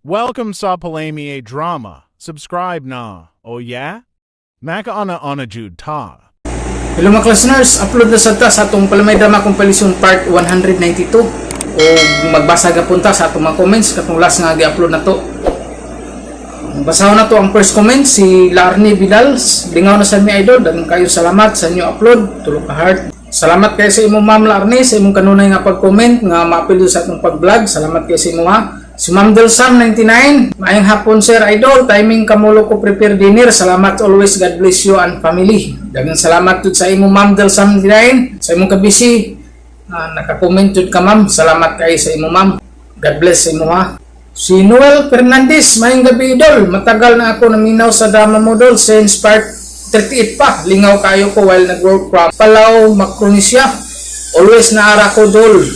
Welcome sa Palamie Drama. Subscribe na. Oh yeah? Maka ana Jude ta. Hello mga listeners, upload na sa atong Palamay Drama Compilation Part 192 o magbasa gapunta sa atong mga comments katong last nga gi-upload na to. Basahon na to ang first comment si Larnie Vidal. Lingaw na sa mi idol, daghang kayo salamat sa inyo upload, tulo ka heart. Salamat kayo sa imong Ma'am Larnie sa imong kanunay nga pag-comment nga ma-upload sa atong pag-vlog. Salamat kayo sa imo ha. Si Ma'am Delsam 99, maayong hapon sir idol, timing kamulo ko prepare dinner. Salamat always, God bless you and family. Daghang salamat tud sa imo Ma'am Delsam 99, sa imong kabisi. Naka-comment tud ka ma'am, salamat kayo sa imo ma'am. God bless sa imo ha. Si Noel Fernandez, maayong gabi idol. Matagal na ako naminaw sa drama model since part 38 pa. Lingaw kayo ko while nag-work from Palau, Micronesia. Always naara ko dol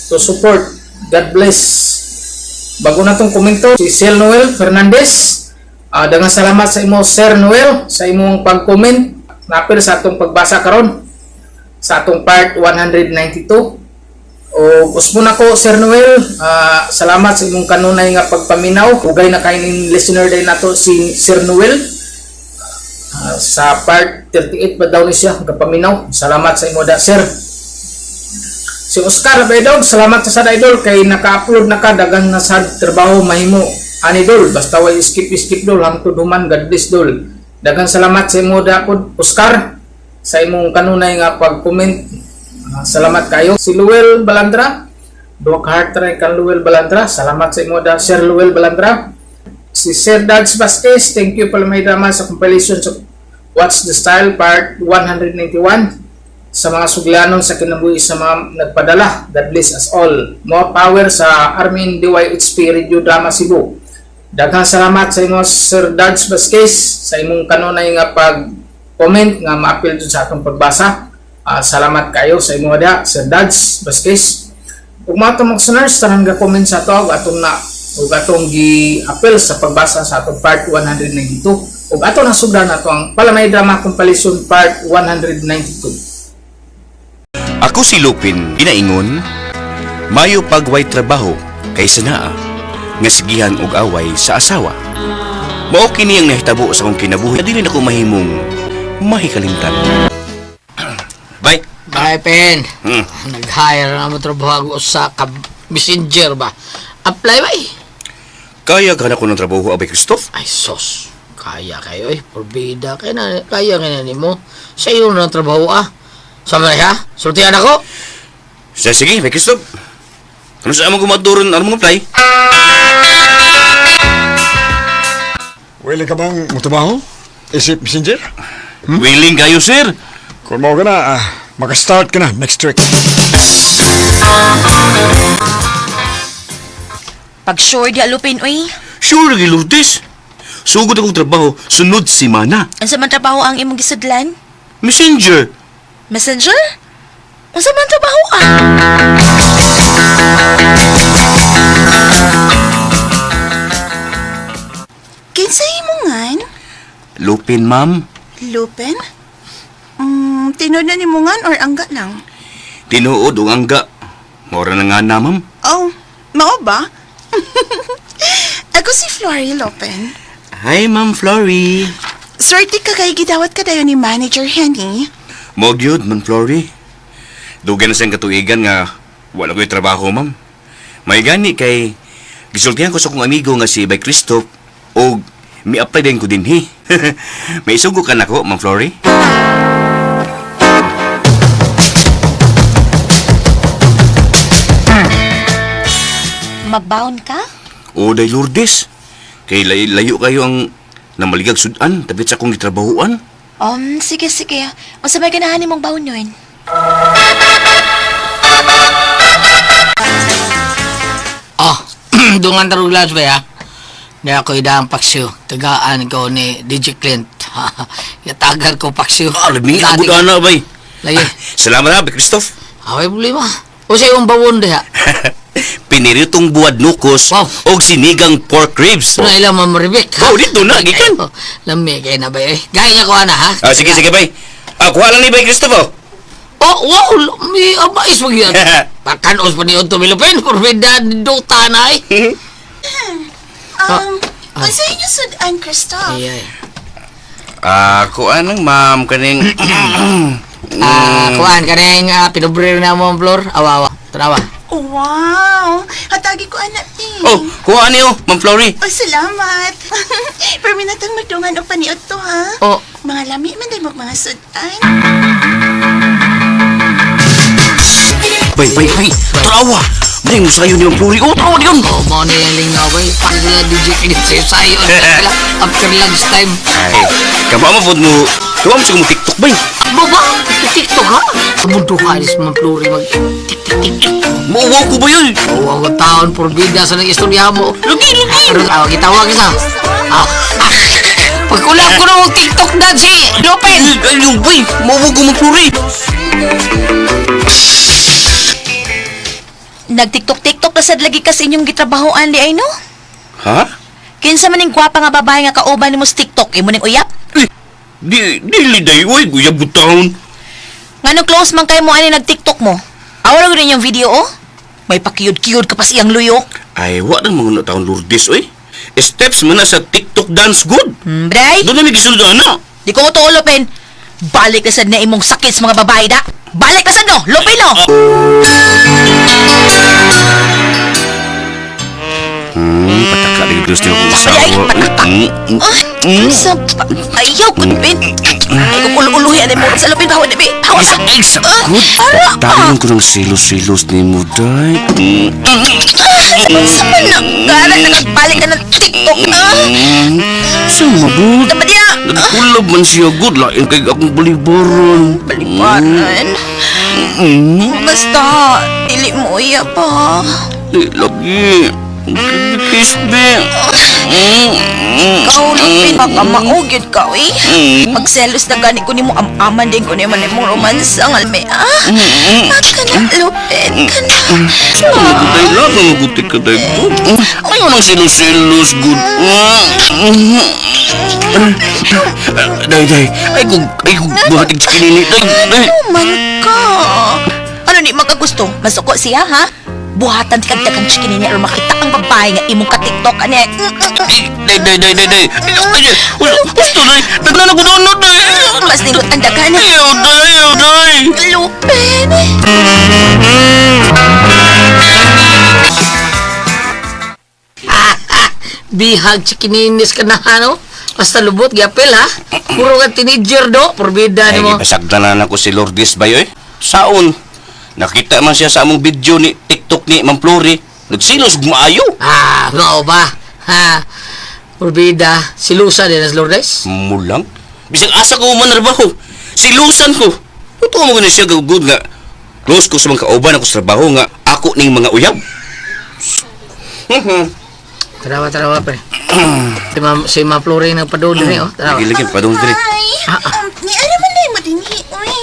to support. God bless. Bago na tong komento, si Sir Noel Fernandez. Daghang salamat sa imo Sir Noel sa imong pag-comment. Napil sa atong pagbasa karon sa atong part 192. O usbo na ko Sir Noel, salamat sa imong kanunay nga pagpaminaw. Ugay na kay ning listener day nato si Sir Noel. Sa part 38 pa daw ni siya kapaminaw. Salamat sa imo da Sir. Si Oscar Bedog, salamat sa idol kay naka-upload na ka dagang na sa trabaho mahimo. Ani dol, basta way skip dol hangtod human, God bless dol. Dagang salamat sa imo da pod Oscar sa imong kanunay nga pag-comment. Salamat kayo. Si Luel Balandra, duha ka heart ray kan Luel Balandra. Salamat sa imo da Sir Luel Balandra. Si Sir Dads Vasquez, thank you pala may drama sa compilation sa What's the Style part 191. Sa mga suglanon sa kinabuhi sa mga nagpadala, God bless us all. More power sa Armin DYHP Radio Drama Cebu. Daghang salamat sa imo Sir Dads Vasquez sa imong kanunay nga pag-comment nga ma-appeal sa atong pagbasa. Salamat kayo sa imo da Sir Dads Vasquez. Ug mga mga listeners, tanang ga-comment sa ato ug atong gi-appeal sa pagbasa sa atong part 192 ug ato na sugdan nato ang Palamay Drama Compilation part 192. Ako si Lupin, ginaingon, mayo pagway trabaho kaysa naa, nga sigihan og away sa asawa. Mao kini ang nahitabo sa akong kinabuhi, dili na ko mahimong mahikalimtan. Bye. Bye, Pen. Nag-hire na mo trabaho sa messenger ba? Apply ba eh? Kaya gana ko ng trabaho, Abay Christoph? Ay, sos. Kaya kayo eh. Porbida. Kaya nga na mo. Sa iyo na trabaho Sama na siya? Sultihan ako? Sige, Abay Christoph. Ano sa among gumaturon, ano mong apply? Willing ka bang magtrabaho? Isip messenger? Willing kayo, sir. Kung mo ka na, maka-start ka na next week. Pag-sure di alupin, uy. Sure, lagi Lourdes. Sugod akong trabaho, sunod simana. Ang man trabaho ang imong gisudlan? Messenger. Messenger? Ang man trabaho Kinsay mo ngan? Lupin, ma'am. Lupin? Tinod na ni mo ngan or angga lang? Tinuod o angga. Mora na nga na, ma'am. Oh, mao ba? Ako si Flory Lupin. Hi, Ma'am Flory. Swerte ka kay gidawat ka dayon ni Manager Henny. Mogyod, Ma'am Flory. Dugan na siyang katuigan nga wala ko'y trabaho, ma'am. May gani kay gisultihan ko sa kong amigo nga si Bay Christoph o mi-apply din ko din, he. May isugo ka na ko, Ma'am Flory. Magbaon ka? O, day Lourdes. Kay layo kayo ang namaligag sudan, tapit sa akong gitrabahuan. Sige. Ang sabay ganahan mong baon yun. Dungan tarong lunch ba ya? Di ako idang paksyo. Tagaan ko ni DJ Clint. Yatagan ko paksyo. Alami, abot na, bay. Lagi. Salamat na, Bay Christoph. Away problema. O sa yung bawon diha. Piniritong buwad nukos o sinigang pork ribs. Na ilang mamaribik. Dito na, gikan. Lami kayo na ba eh. Gaya ko na ha. Sige, bay. Kuha lang ni Bay Christoph. Wow, may abais mo yan. Pakanos pa niyo ito, Milupin. Porbida, duta na eh. Unsa inyo sudan, Christoph? Ay. Kuan lang ma'am kaning Kuan kaneng pinobrero na mo, Flor. Awa. Tanawa. Wow! Hatagi ko anak ni. Oh, kuan niyo, Ma'am Flory. Oh, salamat. Perminatang magdungan o paniot to, ha? Oh. Mga lami man din mga sudan. Bay. Trawa. Mending mo sayo ni Ma'am Flory. Oh, trawa diyon. Oh, mo ni yung lingaw ba? Pag nila DJ kinit sayo. After lunch time. Ay, kama mo mo. Kama mo siguro mo TikTok bay. Baba, TikTok ha? Kabunduhan is mga Flori mag-tik-tik-tik. Mauwaw ko ba yun? Oo, ang taon por bida sa nag-istorya mo. Lugi! Pero tawag isa. Pagkulap ko ng TikTok na si Lopez. Ay, yung bay. Mauwaw ko Ma'am Flory. Nag-tiktok-tiktok na sad lagi kasi inyong gitrabahoan di ay no? Ha? Kinsa man ning gwapa nga babae nga kauban nimo sa TikTok imo ning uyap? Dili day, oy, guya butahon. Ngano close man kay mo ani nag-TikTok mo? Awala ko yung video oh. May pakiyod-kiyod ka pa siyang luyok. Ay, wa nang mga taon Lourdes, oy. Steps man na sa TikTok dance good. Bray, Doon na may gisunod na. di ko mo to ulopin. Balik na sad na imong sakit sa mga babae da. Balik na sad no, lupin no. Pataka rin Diyos niyo kung Ay, pataka. Sa ayaw ko pin. Ay kung ulu-uluhi ani mo sa lupin bawon di. Hawas. Ay, sakot. Tayon ko ng silos-silos ni mo, day. Sa man na gara nagbalik ka ng TikTok Sa mabut. Dapat dia. Nagkulab man siya good. Lain kay akong balibaran. Balibaran. Basta, dili mo iya pa. Di lagi. Kiss me. Ikaw, Lupin, baka maugyod ka, eh. Pagselos na gani ko ni mo, amaman din ko ni man mong romansa, ngalme, ah. Ka na, Lupin, ka na. Day lang, magutik ka day good. Ayaw nang silos-silos good. Day. Ay kung buhatig sa kinini. Day. Luman ka. Ano ni makagusto? Masuko siya, ha? Buhatan kagdagang chikin niya or makita ang babae nga imong ka-TikTok, ane. Day. Gusto day. Naglalag ko doon, day. Mas nilot ang dagan. Ayaw, day. Lupin. Bihag chikininis ka na, ano? Basta lubot, gapil, ha? Puro ka teenager, do. Porbida ni mo. Ay, pasagdanan ako si Lourdes ba yun? Saon? Nakita man siya sa among video ni TikTok ni Ma'am Flory. Nagsilos maayo. Ngao ba? Ha? Porbida, silusa din as Lourdes? Mulang. Bisag asa ko manarbaho. Silusan ko. Ito mo gani siya gagod nga. Close ko sa mga kauban ako sa trabaho nga ako ning mga uyab. Tarawa, pre. Si Ma Flory nagpadol din, oh. Tarawa. Lagi pa doon dire. Ay, ni ano man na mo din ni. Uy,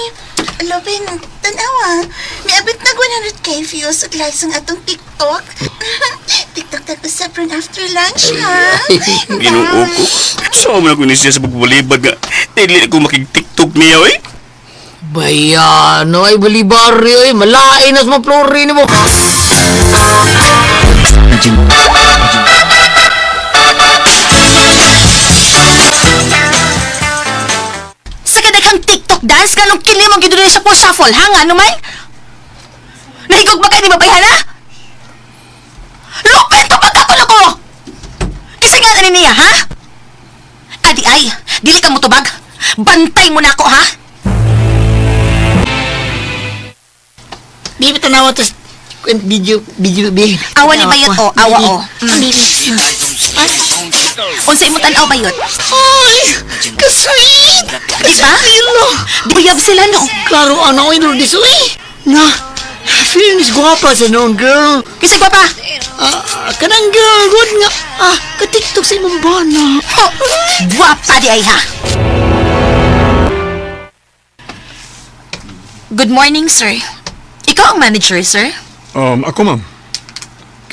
Lupin, tanawa. May abot na 100k views at likes ang atong TikTok. TikTok na ko sa prun after lunch, ha? Ginoo ko. So man ako ni siya sa pagbalibag nga. Dili ko makig-TikTok niya oy. Bayano ay balibaryo, eh. Malain as Ma Flory ni mo. Sa kadaghang TikTok dance, ganong kili mo gido sa shuffle, ha? Nga naman? Nahigog ba kayo di babayhan, ha? Lupin, tupag ako na ko! Kasi nga na niya, ha? Adi ay, dili ka mo tubag. Bantay mo na ako, ha? Di ba tanawa tas video. Awa ni Bayot, o. Awa, o. Unsay mo tanaw, Bayot? Ay, kasweet! Diba? Buyab sila, no? Klaro, ano ay Lourdes, uy! Na, feeling is guwapa sa noon, girl. Kasi pa. Kanang girl, good nga. Ka-TikTok sa imong bana. Guwapa di ay, ha? Good morning, sir. Ikaw ang manager, sir? Ako, ma'am.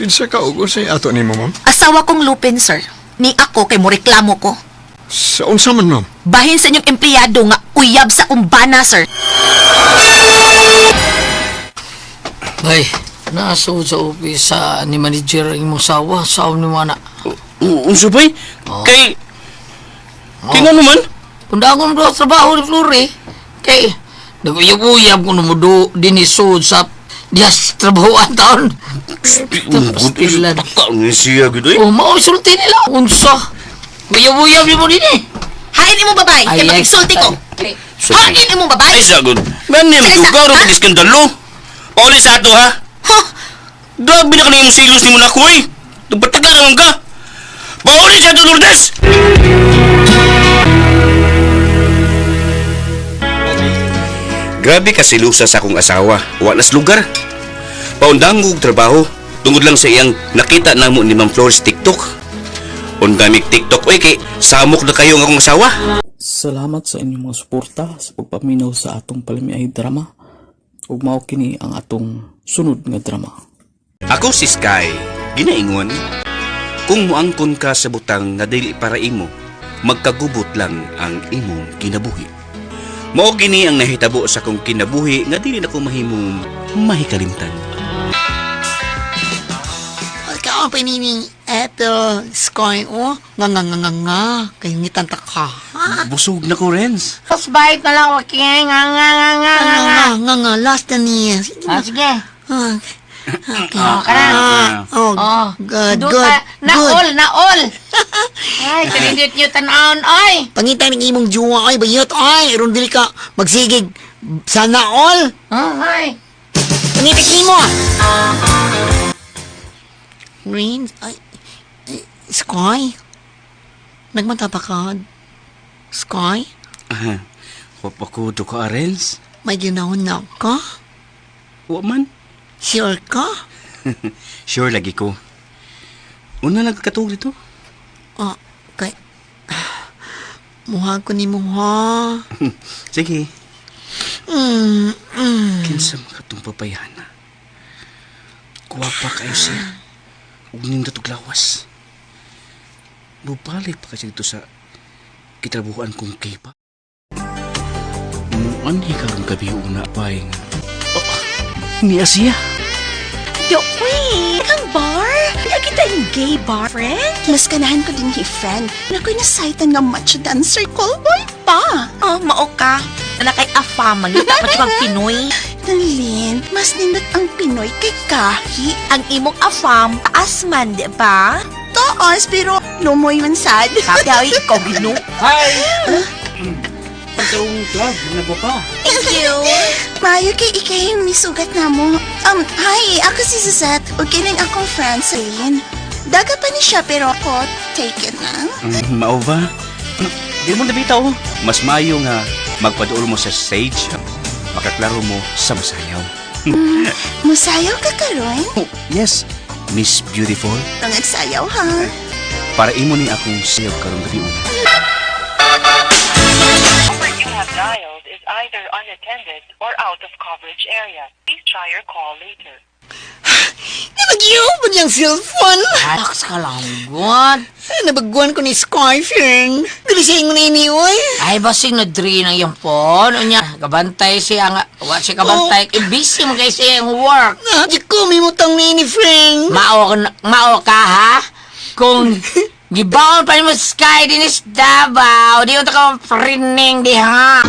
Kinsa ka ugo sa ato ni mo, ma'am? Asawa kong Lupin, sir. Ni ako kay mo reklamo ko. Sa unsa man, ma'am? Bahin sa inyong empleyado nga uyab sa umbana, sir. Ay, Naso sa office ni manager ang imong sawa. Sawa ni mo na. Unsa bay? Kay nga naman. Pundangon mo trabaho ni Flore. Kay, naguyab-uyab ko numudo dinisod sa diyas trabahoan taon. Tapos pilan. Takal ni siya gito eh. Oh, mausulti nila. Unsa? Uyab-uyab ni mo din eh. Hain mo babay, kaya magsulti ko. Hain mo babay. Ay sagon. Gani mo dugaw ro kay skandalo. Oli sa ato ha. Ha? Grabe na kaniyong silos ni mo na ko eh. Tugpatak na naman ka. Pauli sa ato Lourdes. Grabe ka silusa sa akong asawa. Walas lugar. Paundangog trabaho. Tungod lang sa iyang nakita namo ni Ma'am Flores TikTok. Undamig TikTok oy kay samok na kayo ng akong asawa. Salamat sa inyong mga suporta sa pagpaminaw sa atong palamiay drama. Ug mao kini ang atong sunod nga drama. Ako si Sky, ginaingon, kung muangkon ka sa butang nga dili para imo, magkagubot lang ang imong kinabuhi. Mao gini ang nahitabo sa kong kinabuhi nga dili na ko mahimong mahikalimtan. Ikaw ang pinini, eto, Sky, oh, nga, kayo ngitan ta ka. Busog na ko, Renz. Tapos bait na lang. Okay, nga. Last na niya. Sige. Okay. Oh, Good. Naol. Ay, kanindot nyo tanawon, ay. Pangita ng imong juwa, ay, bayot, ay, ron dili ka, magsigig, sana all. Ay. Pangitik mo. Rain, ay, Sky? Nagmata pa ka? Sky? Papakudo ka, Renz. May ginahon na ka? Wa man. Sure ka? Sure lagi ko. Una nagkatog dito. Kay... Muha ko ni mo, ha? Sige. Kinsa makatong papayana. Kuwapa kayo siya. Ugning datuglawas. Bubalik pa kasi dito sa kitrabuhan kong kipa. Muanhi ka kong gabi una pa nga. Ni Asia. Yo, wait! Ang bar? Kaya kita yung gay bar, friend? Mas ganahan ko din yung friend. Nako'y nasaitan nga macho dancer. Callboy pa! Oh, mao ka. Na kay afam, manita pa kang Pinoy. Nalin, mas nindot ang Pinoy kay Kahi. Ang imong afam, taas man, di ba? Taas, pero lumoy man sad. Sabi ay, ikaw gino. Pagkarong club, nagwa pa. Thank you. Mayo kay ikay yung nisugat na mo. Hi, ako si Suzette. O kining akong friend, Celine. Daga pa ni siya, pero ako, take it na. Mao ba? Di mo nabitaw. Mas mayo nga magpaduol mo sa stage. Makaklaro mo sa masayaw. Musayaw ka karon? Oh, yes, Miss Beautiful. Tangagsayaw, ha? Para imo ni akong sayaw karong gabi una. number you have dialed is either unattended or out of coverage area. Please try your call later. Nabagyo niyang cellphone. Relax ka lang, God. Nabaguan ko ni Sky, friend. Dili siya yung niniyoy. Ay, basing na-drain ang iyong phone. O niya, kabantay siya nga. Wa siya kabantay. Busy mo kayo siya yung work. Di ko mimutang nini, friend. Mao ka, ha? Kung gibaon pa ni mo Sky din is Davao, di mo ka friending di, ha?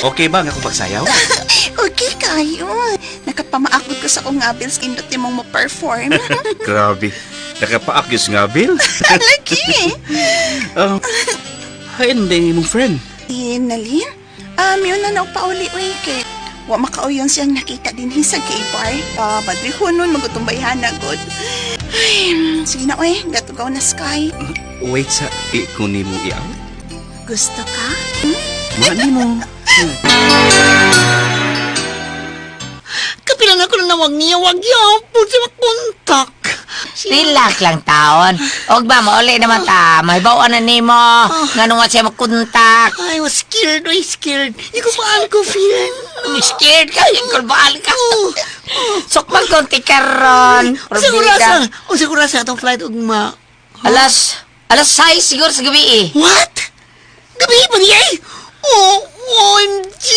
Okay ba nga kung magsayaw? Okay kayo. Nakapamaakot ko sa kong abils kindot ni mong ma-perform. Grabe. Nakapaakis nga, Bill. Lagi. Hain din mong friend. Nalin? Yun na pauli kay wa makauyon siyang nakita din sa gay bar. Badrihon nun, magutumbayhan na good. Ay, sige na, gatugaw na Sky. Wait sa ikuni mo iaw. Gusto ka? Mani mo. Kapilan ako na nawag niya, wag yapon siya makontak. Relax lang taon. Og ba, mauli naman ta. Mahibawaan na ni mo. Nga nung nga siya makuntak. I was scared, Ikaw paano ko, friend? Scared ka, yung kulbaan ka. Sukpag konti ka ron. Sigura sa atong flight, ugma. Alas 6 siguro sa gabi eh. What? Gabi pa niya eh? Oh, OMG!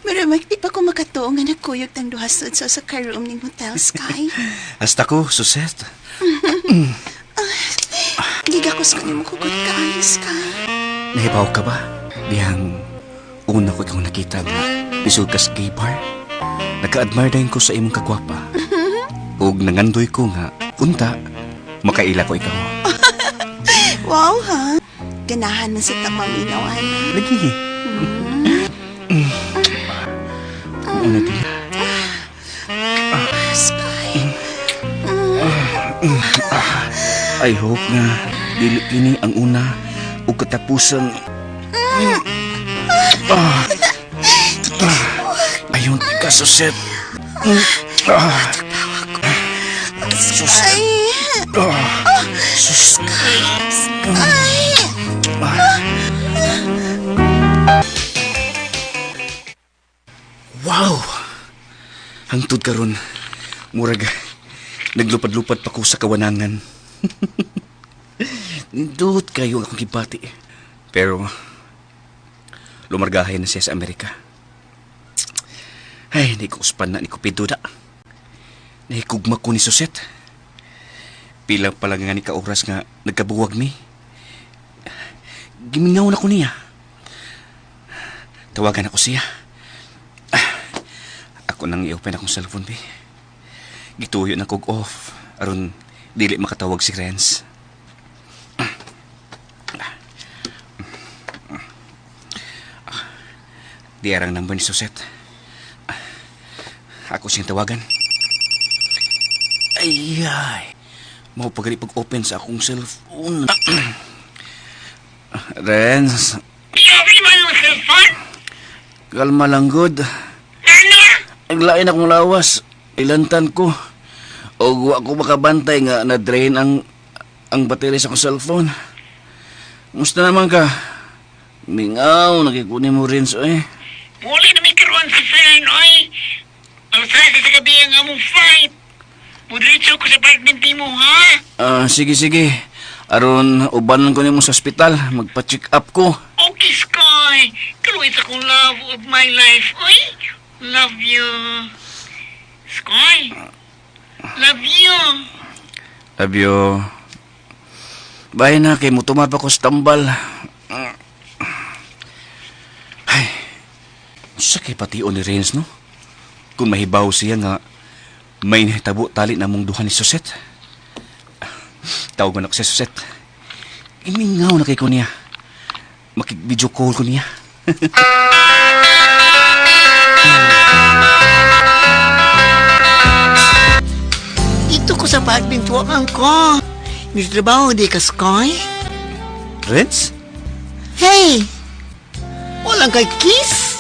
Maramag di pa ko makatuo nga nagkuyog ng duhasod sa ka-room ning Hotel Sky. Hasta ko, Suset. Gigakos ko ni mo kukot ka, Sky. Nahibaw ka ba? Dihang una ko ikaw nakita nga isod ka sa gay bar. Naka-admire dahin ko sa imong kagwapa. Ug nangandoy ko nga, unta, makaila ko ikaw. Wow, ha? Ganahan man sa tamaminaw, ana. Lagi. Ano din? Sky. I hope nga dili kini ang una ug katapusan. Ayon ka, Suset. Sky. Wow! Hangtod karon, murag naglupad-lupad pa ko sa kawanangan. Nindot kayo akong kibati. Pero lumargahay na siya sa Amerika. Ay, di ko uspan na ni Cupido da. Nahikugma ko ni Suset. Pila pa lang nga ni kaoras nga nagkabuwag mi. Gimingaw na ko niya. Tawagan ako siya. Ako nang i-open akong cellphone, be. Gituyo na kog off. Aron, dili makatawag si Renz. Di arang number ni Suset. Ako siyang tawagan. Ay. Mau pagali pag-open sa akong cellphone. Renz. Iyabi mo yung cellphone? Kalma lang, good. Aglain akong lawas. Ilantan ko. O wa ko makabantay nga na-drain ang battery sa akong cellphone. Musta naman ka? Mingaw, nakikunin mo rin so eh. Muli na may karuan sa friend, oy. Alasay sa gabi ang among fight. Mudritso ko sa apartment mo, ha? Sige. Aron, ubanan ko nimo sa ospital. Magpa-check up ko. Okay, Sky. Kaluwi sa kong love of my life, oy. Love you. Sky. Love you. Love you. Bye na, kay mo tumapa ko sa tambal. Ay, sakay pati ni Renz, no? Kung mahibaw siya nga, may nahitabo tali na mong duha ni Suset. Tawagan ako si Suset. Imingaw na kay ko niya. Makik-video call ko niya. Dito ko sa pagbintuan ko. May trabaho di ka, Sky? Renz? Hey! Walang kay kiss?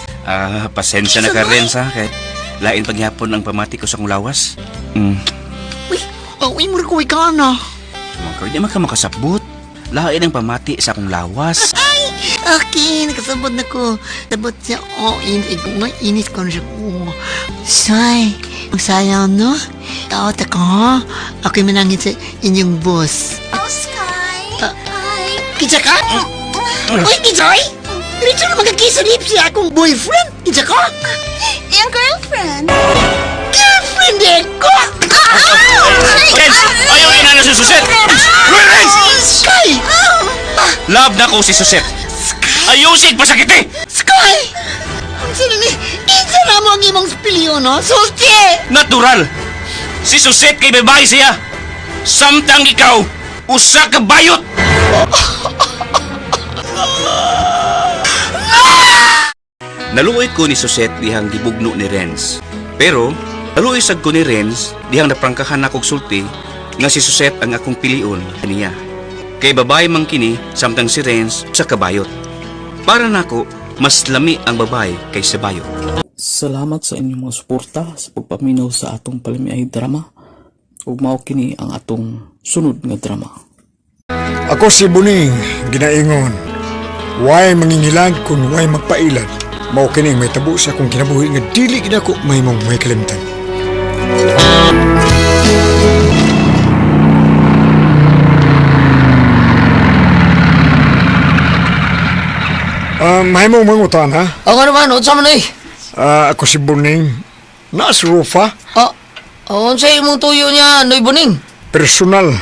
Pasensya na ka, Renz, ha? Kaya lain pagyapon ang pamati ko sa kong lawas. Uy, mura ko ikaw na. Di man ka makasabot. Lain ang pamati sa akong lawas. Okay, nakasabot na ko. Sabot siya, inis ko na siya ko. Say, ang sayang, no? Tawat ako, ha? Ako'y manangin sa inyong boss. Oh, Sky. Hi. Kitsa ka? Uy, Kitsoy! Diretso na magkakisalip siya akong boyfriend. Kitsa ka? Yung girlfriend. Girlfriend din ko! Renz! Ayaw yun na si Suset! Renz! Sky! Love na ko si Suset! Ayusin pa sakit eh! Sky! Ang sila ni, isa na mo ang imong spilyo, no? Sulti! Natural! Si Suset kay babae siya! Samtang ikaw, usa ka bayot! Naluoy ko ni Suset dihang gibugno ni Renz. Pero, naluoy sad ko ni Renz dihang naprangkahan akong sulti nga si Suset ang akong pilion kaniya. Kay babae man kini samtang si Renz sa kabayot. Para nako, mas lami ang babae kaysa bayot. Salamat sa inyong mga suporta sa pagpaminaw sa atong Palimiay drama. Ug mao kini ang atong sunod nga drama. Ako si Buning, ginaingon. Way mangingilag kung way magpailad. Mao kining may tabo sa akong kinabuhi nga dili gid ako may mong may kalimtan. May mong mangutan, ha? Ako naman, unsa man eh. Ako si Buning. Naas Rufa. Unsa imong tuyo niya, Noy Buning? Personal.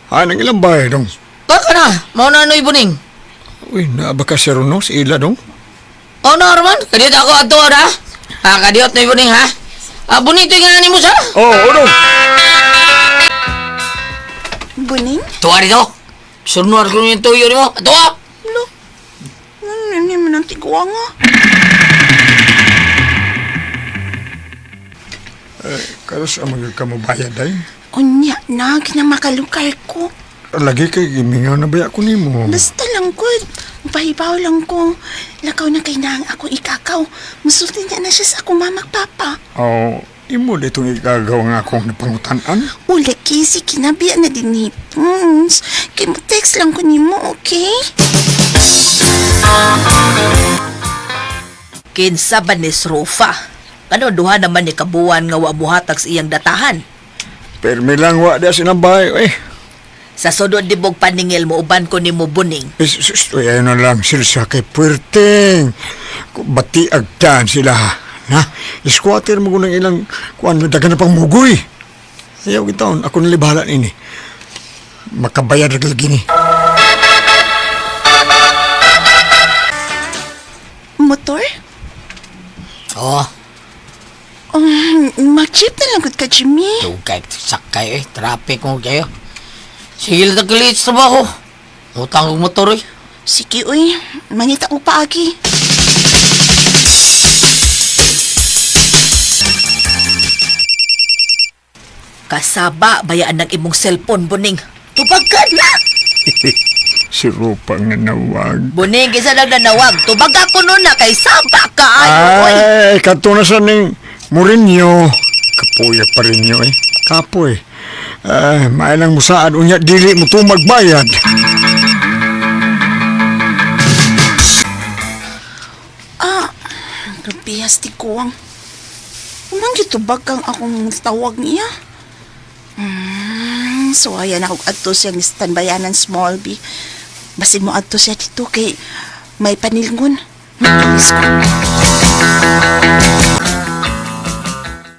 Nang ilang bahay dong. Baka na, mao na Noy Buning. Uy, naaba ka siya ron, no? Si Ila dong. Naman, kadiyot ako ato na. Kadiyot Noy Buning ha. Bonito yung ani mo sa. Dong. Buning? Tuwa rito. Surnuar ko yung tuyo ni mo. Tuwa! Lo, ano naman ang tiguang nga? Karos ang mga kamabayad ay. Unya na, kinamakalukar ko. Lagi kay gimingaw na baya ko ni mo. Basta lang, good. Pahibaw lang ko. Lakaw na kay nang ako ikakaw. Musulti niya na siya sa akong mamagpapa. Imo ditong igagaw nga akong napangutan-an. Laki, si kinabiya na din ni Pons. Kay mo text lang ko ni mo, okay? Kinsa ba ni Rufa? Ano duha naman ni kabuan nga wa buhatag sa iyang datahan? Permi lang wa dia sinabay, eh. Sa sudod dibog paningil mo uban ko nimo Buning. Ayaw na lang sila sa kay puwerteng. Bati agdan sila, ha? Squatter mo ng ilang kuan dagan na pang mugoy. Ayaw gitaon, ako nalibahala ini. Makabayad lagi ni. Motor? Mag-jeep na lang ka, Jimmy. Tugay, sakay traffic mo kayo. Sige lang tagkalit sa trabaho. Utang kong motor eh. Sige, uy. Manita ko paagi. Kasaba bayaan ng imong cellphone Buning. Tubagan na. Si Rupa nga nawag. Buning isa lang nanawag. Tubaga ko nun na kay saba ka. Ay, katunasan ng Mourinho. Kapuya pa rin nyo, eh. Kapoy. Mailang mo saan unya dili mo magbayad. Grabihas ti kuwang. Umang gitubag kang akong tawag niya. So ayan ako adto siya ni standbayanan Small B. Basin mo adto siya dito kay may panilngon. Mabilis ko.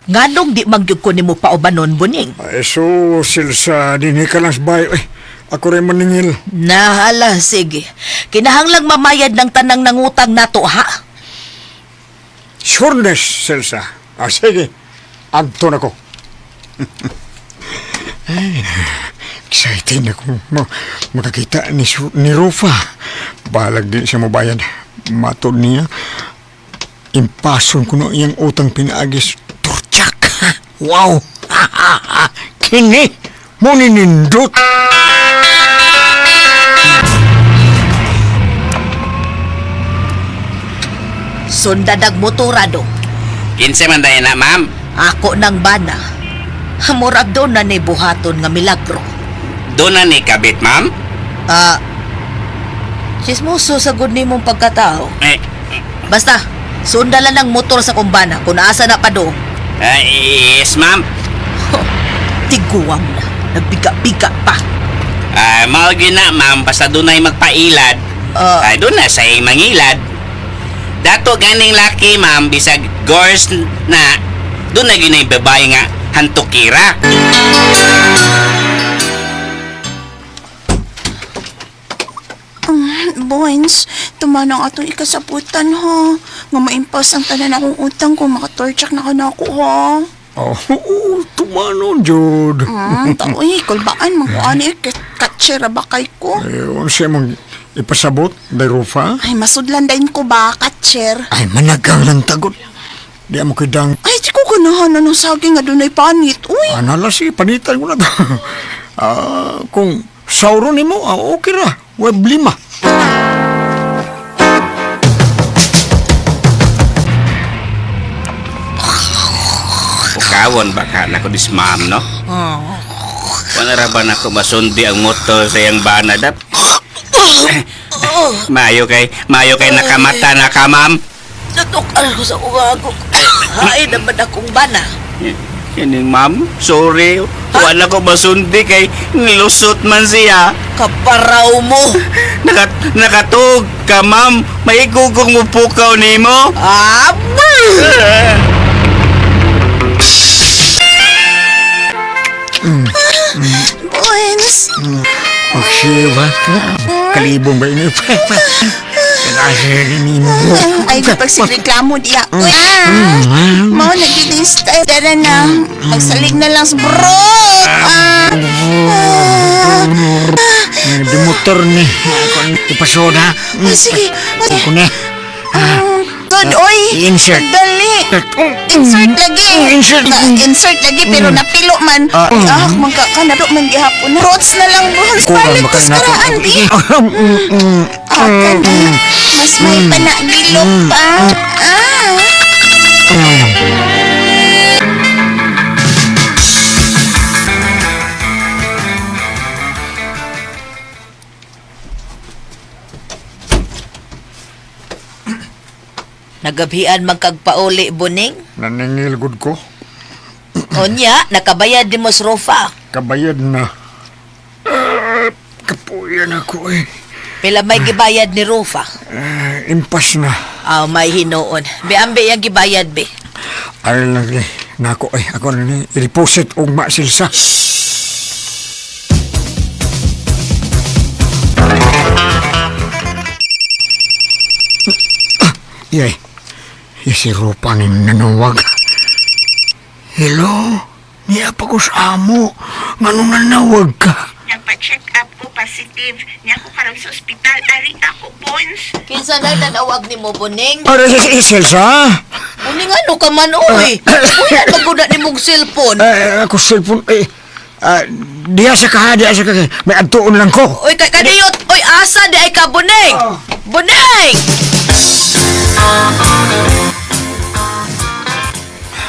Nganong di magyug ko nimo paubanon Buning? So, silsa dinhi ka lang sa bayo, eh. Ako rin maningil. Nahala, sige. Kinahanglang mamayad ng tanang nangutang nato, ha? Sureness, Silsa. Sige. Adto na ko. Ay, excited ako makakita ni Rufa. Balag din siya mabayad. Matod niya, impason ko na iyang utang pinaagis. Turtsak. Wow. Kini, mo ninindot. Sundadag motorado. Kinsa man dayon na, ma'am? Ako nang bana. Murag doon na ni buhaton nga milagro. Doon na ni kabit, ma'am? Chismoso sa good ni mong pagkatao. Basta, Sundalan ng motor sa kumbana kung asa na pa do. yes, ma'am. Tiguang na. Nagbiga-biga pa. Mao gyud na, ma'am. Basta doon na magpailad. Doon na sa mangilad. Dato ganing laki, ma'am. Bisag gors na, doon na gyud na babae nga hantukira. Boins, tumanang atong ikasaputan ha. Nga maimpas ang tanan akong utang kung makatorchak na ka na ako ha. Tumanon, Jod. Taoy, kulbaan, magkuani, katsira ba kay ko? Ano siya mong ipasabot, Rufa? Ay, masudlan din ko ba, katser? Ay, managang lang tagot. Di mo kidang... Ay, di ko ganahan na ng saging nga dunay panit, uy. Anala si, panitan ko na to. Kung sauron ni mo, okay ra. Web 5. Kawon baka na ko dis ma'am, no? Panaraban ako masundi ang motor sa iyang banadap. Mayo kay nakamata na ka, ma'am. Natukal ko sa ugago. Hain naman akong bana. Yaning ma'am, sorry. Wala ko masundi kay nilusot man siya. Kaparaw mo. Nakatug ka, ma'am. May igugong mo pukaw nimo. Aba! Bones. Magsibat ka. Kalibong ba ini? Kasi mo. Ay, napagsireklamo di ako. Mao nagilista. Tara na. Magsalig na lang sa bro. Di motor ni. Ako ipasoda. Sige. Ako na. Good, oy. Insert. Dali. Insert lagi. Insert. Insert lagi pero napilo man. Magkakanado man gihapon na. Rots na lang, Bones. Balik ko sa karaan, di. Mas may panagilok pa. Nagabhian magkagpauli, Buning. Naningil gud ko. Onya, nakabayad di mo sa Rofa. Kabayad na. Kapuyan ako eh. Pila may gibayad ni Rofa. Impas na. May hinoon. Ambi yung gibayad, be. Ay lagi. Nako ay ako na ni. I-deposit og masilsa. Yay. Si Ropa ni nanawag. Hello? Niya pa ko sa amo. Nganong nanawag ka? Nagpa-check up ko positive. Niya ako karon sa ospital. Ari ako, Bones. Kinsa na nanawag ni mo, Buning? Ara si Selsa? Buning ano ka man, oy? Kuya, maguna ni mong cellphone. Ako cellphone. Diya sa ka. May adtuon lang ko. Oy, kadiyot. Oy, asa di ay ka, Buning? Buning!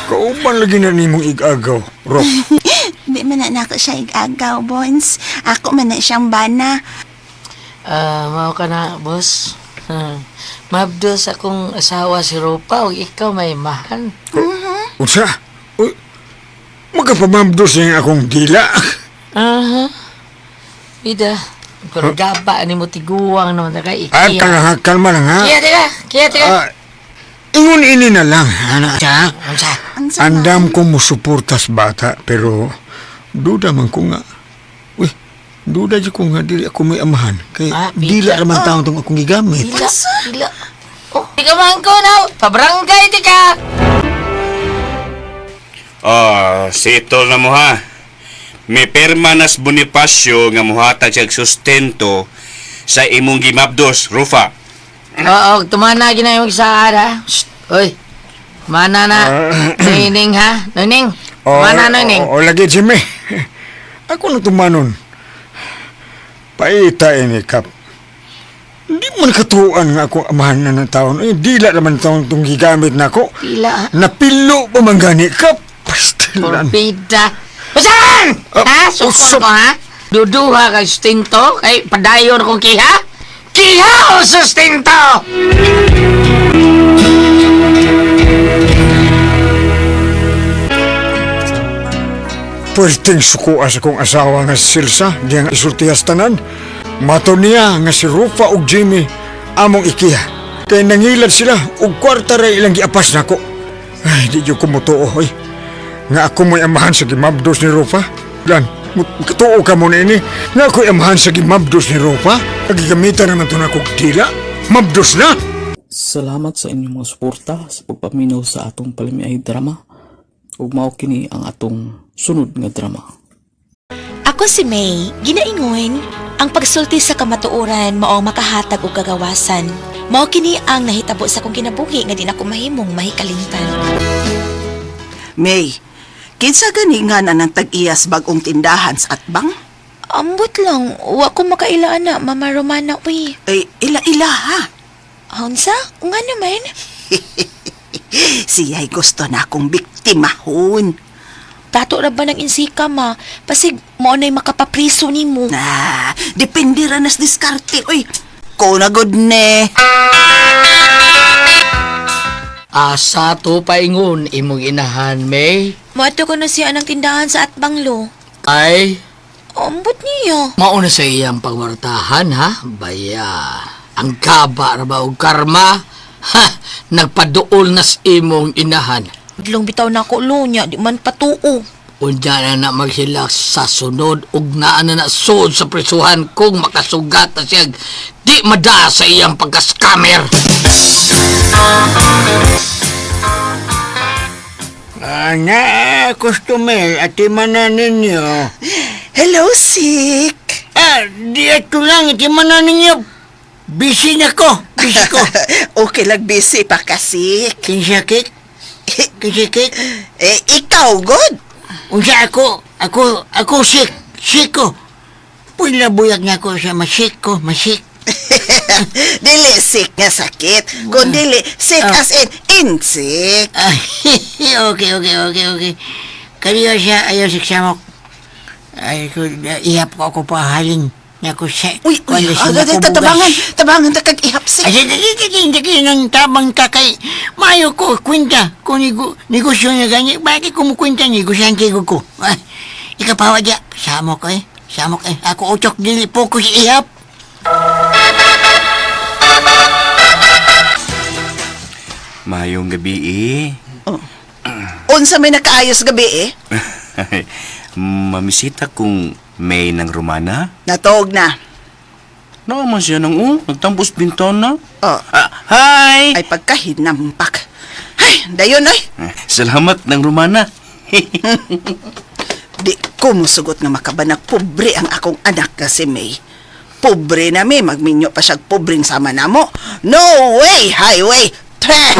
Kauban lagi na ni mong igagaw, Rob. Di man na ako siya igagaw, Bones. Ako man na siyang bana. Mao ka na, boss. Mabdos akong asawa si Ropa o ikaw may mahal. Unsa? Uy, magkapamamdos niya akong dila. Bida, pero gaba ni mo tiguang naman na kay At kalma lang ha. Kaya tira. Ingon ini na lang, anak siya. Unsa? Andam ko mo suportas bata, pero duda man ko nga. Uy, duda di ko nga dili ako may amahan. Kaya dila naman taong itong akong gigamit. Dila. Oh, di ka man ko na. Pabarangay di ka. Sito na mo ha. May permanas Bonifacio nga muhatag siyang sustento sa imong gimabdos, Rufa. Oo, tumana na yung isa ha. Uy, mana na. Nining ha? Nining. Mana nining. O lagi, Jimmy. Ako na tumanon. Paita ini, Kap. Hindi man katuan nga ako amahan na ng taon. Dila naman taon itong gigamit na ako. Pila. Napilo pa man gani, Kap. Pastilan. Pida. Basahan! Ha? Sukol ko ha? Duduha kay sustento? Kay padayon kong kiha? Kiha o sustento! Pwedeng sukuha sa kong asawa nga si Silsa, di nga isultihas tanan. Mato niya nga si Rufa ug Jimmy among ikiha. Kay nangilad sila ug kwarta ray ilang giapas nako. Ay, di jud ko motuo oy. Nga ako mo'y amahan sa gimabdos ni Rufa. Lan, katuo ka mo na ini. Nga ako'y amahan sa gimabdos ni Rufa. Nagigamitan naman ito na kong tila. Mabdos na! Salamat sa inyong mga suporta sa pagpaminaw sa atong palimiay drama. Ug mao kini ang atong sunod nga drama. Ako si May, ginaingon, ang pagsulti sa kamatuoran mao ang makahatag og kagawasan. Mao kini ang nahitabo sa akong kinabuhi nga di na ko mahimong mahikalimtan. May, kinsa gani nga na ng tag-iyas bagong tindahan sa atbang? Ambot lang, wa ko makailaan na, Mama Romana, uy. Ay, ila-ila ha? Unsa? Nga naman? Siya'y gusto na akong biktimahon. Tato ra ba ng insika, ma? Pasig, mo na'y makapapriso ni mo. Depende ra nas diskarte. Uy, ko na good ne. Asa to paingon imong inahan, May? Mato ko na siya ng tindahan sa Atbanglo. Ay, Ambot niya. mauna sa iyang pangwartahan, ha? Baya, ang kaba ra ba og karma? Ha, nagpaduol na sa imong inahan. Biglang bitaw na ako lunya, di man patuo. Unya na maghilak sa sunod ug naa na sud sa prisuhan kung makasugat na siya di mada sa iyang pagka-scammer. Na, customer, atimanan ninyo. Hello, Sik. Di ato lang, atimanan ninyo. Busy na ko. Busy ko. Okay lang busy pa kasi. Kinsa kik? Kinsa kik? Ikaw, God. Unsa ako sick. Sick ko. Pwede buyag niya ko sa masik ko. Masik. Dili sick nga sakit. Kundi sick as in sick. Okay. Kaliyo siya, ayaw siksamok. Ay, ihap ko ako pahalin. Ako siya. Uy, tabangan ta kag ihap sick. Ay, hindi nang tabang kakay. Mayo ko, kwenta. Kung negosyo niya ganyan, bakit kumukwenta negosyante ko? Ay, ikapawa dya. Samok eh. Ako utok dili focus ihap. Mayong gabi eh. Unsa may nakaayos gabi Mamisita kung May ng Romana. Natog na. Naman siya ng nagtampos bintana. Hi! Hi! Ay pagkahinampak. Ay, dayon ay. Salamat ng Romana. Di ko musugot nga makabanag pobre ang akong anak kasi May. Pobre na may magminyo pa siyag pobreng sama namo. No way, highway. Tre!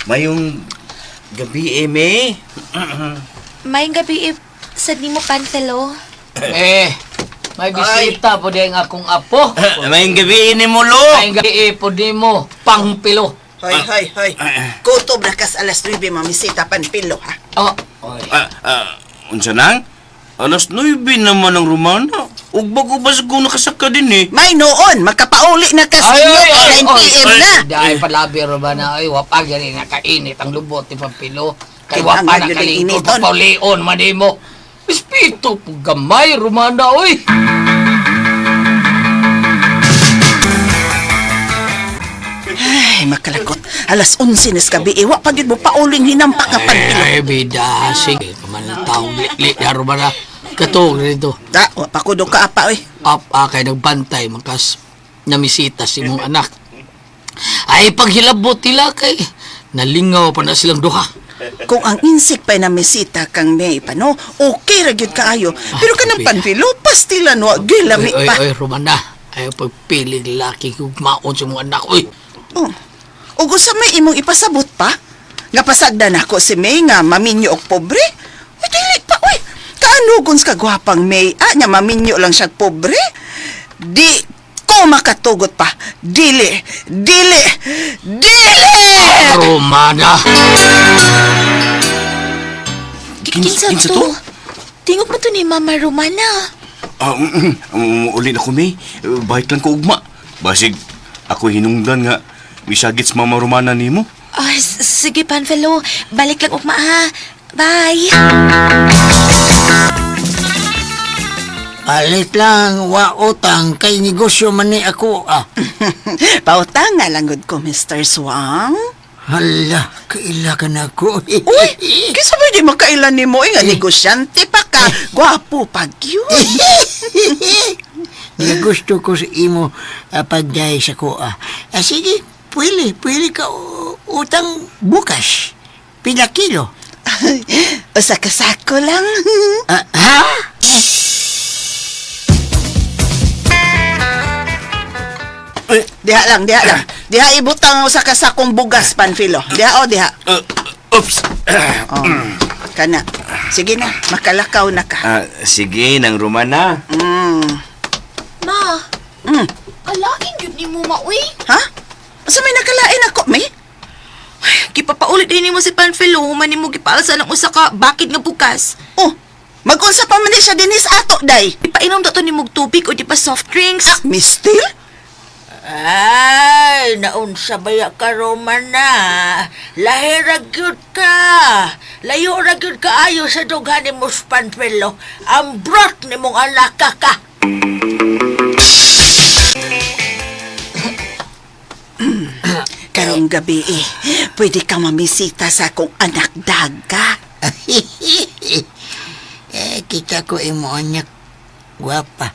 Mayong gabi eh, May. Mayong gabi, sad ni mo Panfilo. May bisita po din akong apo. Mayong gabi ni mo, Lo. May gabi po din mo, Pangpilo. Hoy. Kutob na kas alas 9 mamisita Panpilo, ha? Unsa nang? Alas 9 naman ang Romana. Ugbag ubas kung nakasaka din eh. May noon, makapauli na kasi 9 PM na. Dahil palabi ro ba na, wapag yan nakainit ang lubot ni Pampilo. Kay Kailangan wapa na yun kalito, initon. papaulion, manimo. Espito po gamay, Romana, oy. Ay, makalakot. Alas 11 nas gabi, iwa pag yun mo pauling hinampak nga Panpilo. Ay, bida, sige, pamanataw, liklik na Romana. Katong rito. Pakudong ka apa, oy. Kay nagbantay, makas namisita si mong anak. Ay, paghilabot nila kay nalingaw pa na silang duha. Kung ang insik pa'y namisita kang May pa, no? Okay, ragyod kaayo. Pero kanang Panpilo, pastilan, wa gilami pa. Oy, Romana, ay pagpiling laki kung maon sa mga anak, oy. O gusto may imong ipasabot pa? Nga pasagdan ako si May nga maminyo og pobre? Uy, dili pa, uy. Kaanugons ka gwapang May, nya maminyo lang siya pobre? Di ko makatugot pa. Dili! Romana! Kinsa to? Tingog mo to ni Mama Romana. Uli na ko, May. Bahit lang ko ugma. Basig, ako hinungdan nga. Bisagit sa Mama Romana ni mo. Sige, Panfilo. Balik lang ugma, ha? Bye! Palit lang, wa utang, kay negosyo man ni ako, Pautang nga langod ko, Mr. Swang. Hala, kailangan ako. Uy, kisa ba di makailan ni mo nga negosyante pa ka? Gwapo pag yun. Nga gusto ko sa imo pagday sa ko. Sige, pwede ka utang bukas. Pila kilo? Usa ka sako lang. Ha? Diha lang. Diha ibutang usa ka sakong bugas, Panfilo. Diha. Oops! Kana. Sige na, makalakaw na ka. Sige, nang Romana. Ma! Kalain yun ni mo, Maui. Ha? Asa may nakalain ako, May? Gipapaulit din mo si Panfilo, human ni mo gipaalsa ng usa ka bakit nga bukas. Oh, Mag-unsa pa man ni siya dinis ato, day. Ipainom to ni mog tubig o di pa soft drinks. Mistil? Ay, naunsa baya ka, Romana. Lahi ragyod ka. Layo ragyod ka ayo sa dughan ni mo Spanpelo. Ang brot ni mong anak ka. Karong gabi pwede ka mamisita sa akong anak daga. Kita ko imo anak. Guwapa.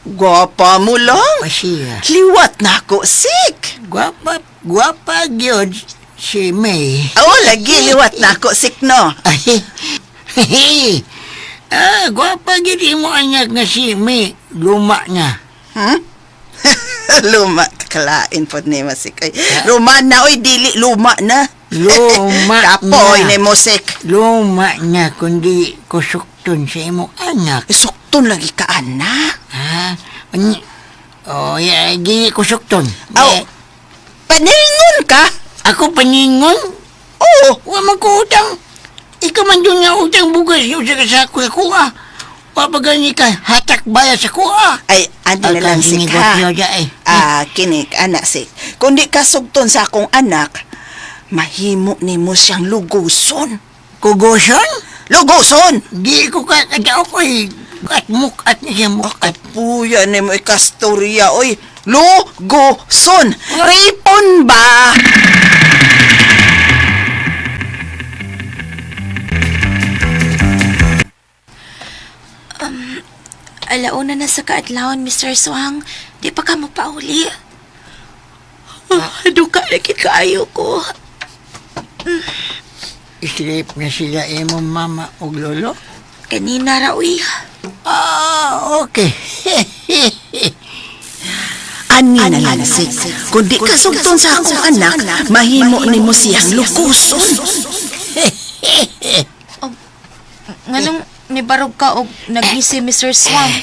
Gwapa mo lang. Pasiya. Liwat na ako, sik. Guwapa gyud si May. Lagi liwat na ako, sik, no? Guwapa gyud imo anak nga si May. Luma nga. Luma, kalain po ni Masik. Luma na, dili luma na. Luma Kapoy na. ni Musik. Luma nga, kundi kusukton sa imo anak. Sukton lagi ka, anak. Gini kusukton. Paningon ka? Ako paningon? Oo. Wa man ko utang. Ikaw man doon nga utang bugas yung sa kuya. Papagani ka, hatak baya sa kuha. Ay, ano na lang, sik, ha? Kinik, anak, sik. Kung di ka sugton sa akong anak, mahimo ni mo siyang luguson. Kuguson? Luguson! Di ko kakadao ko at mukat niya mukat. Puya ni mo ikastorya, oy. Luguson! Ripon ba? Alauna na sa kaadlawon, Mr. Swang. Di pa ka mo pauli. Duka lagi kaayo ko. Sleep na sila imo mama o lolo? Kanina raw Okay. Ani na lang, sik. Kung di ka sugton sa akong anak, mahimo ni mo siyang luguson. Nganong nibarog ka o nagisi, Mr. Swang?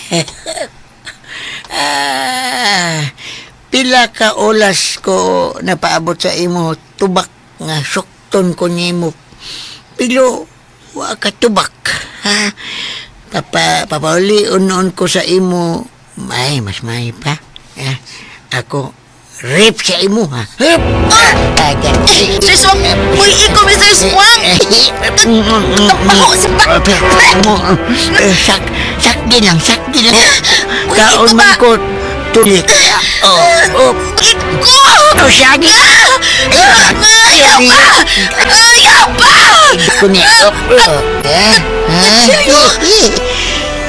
Pila ka olas ko napaabot sa imo tubak nga sukton ko nimo. Pero wa ka tubak. Ha? Papauli unon ko sa imo. Mas may pa. Ako rip sa imo, ha? Rip! Mr. Swang! Uy, ikaw, Mr. Swang! Tapaho sa Sakdi lang. Kaon man ko tulik. Sagi! Ayaw pa! Kunya.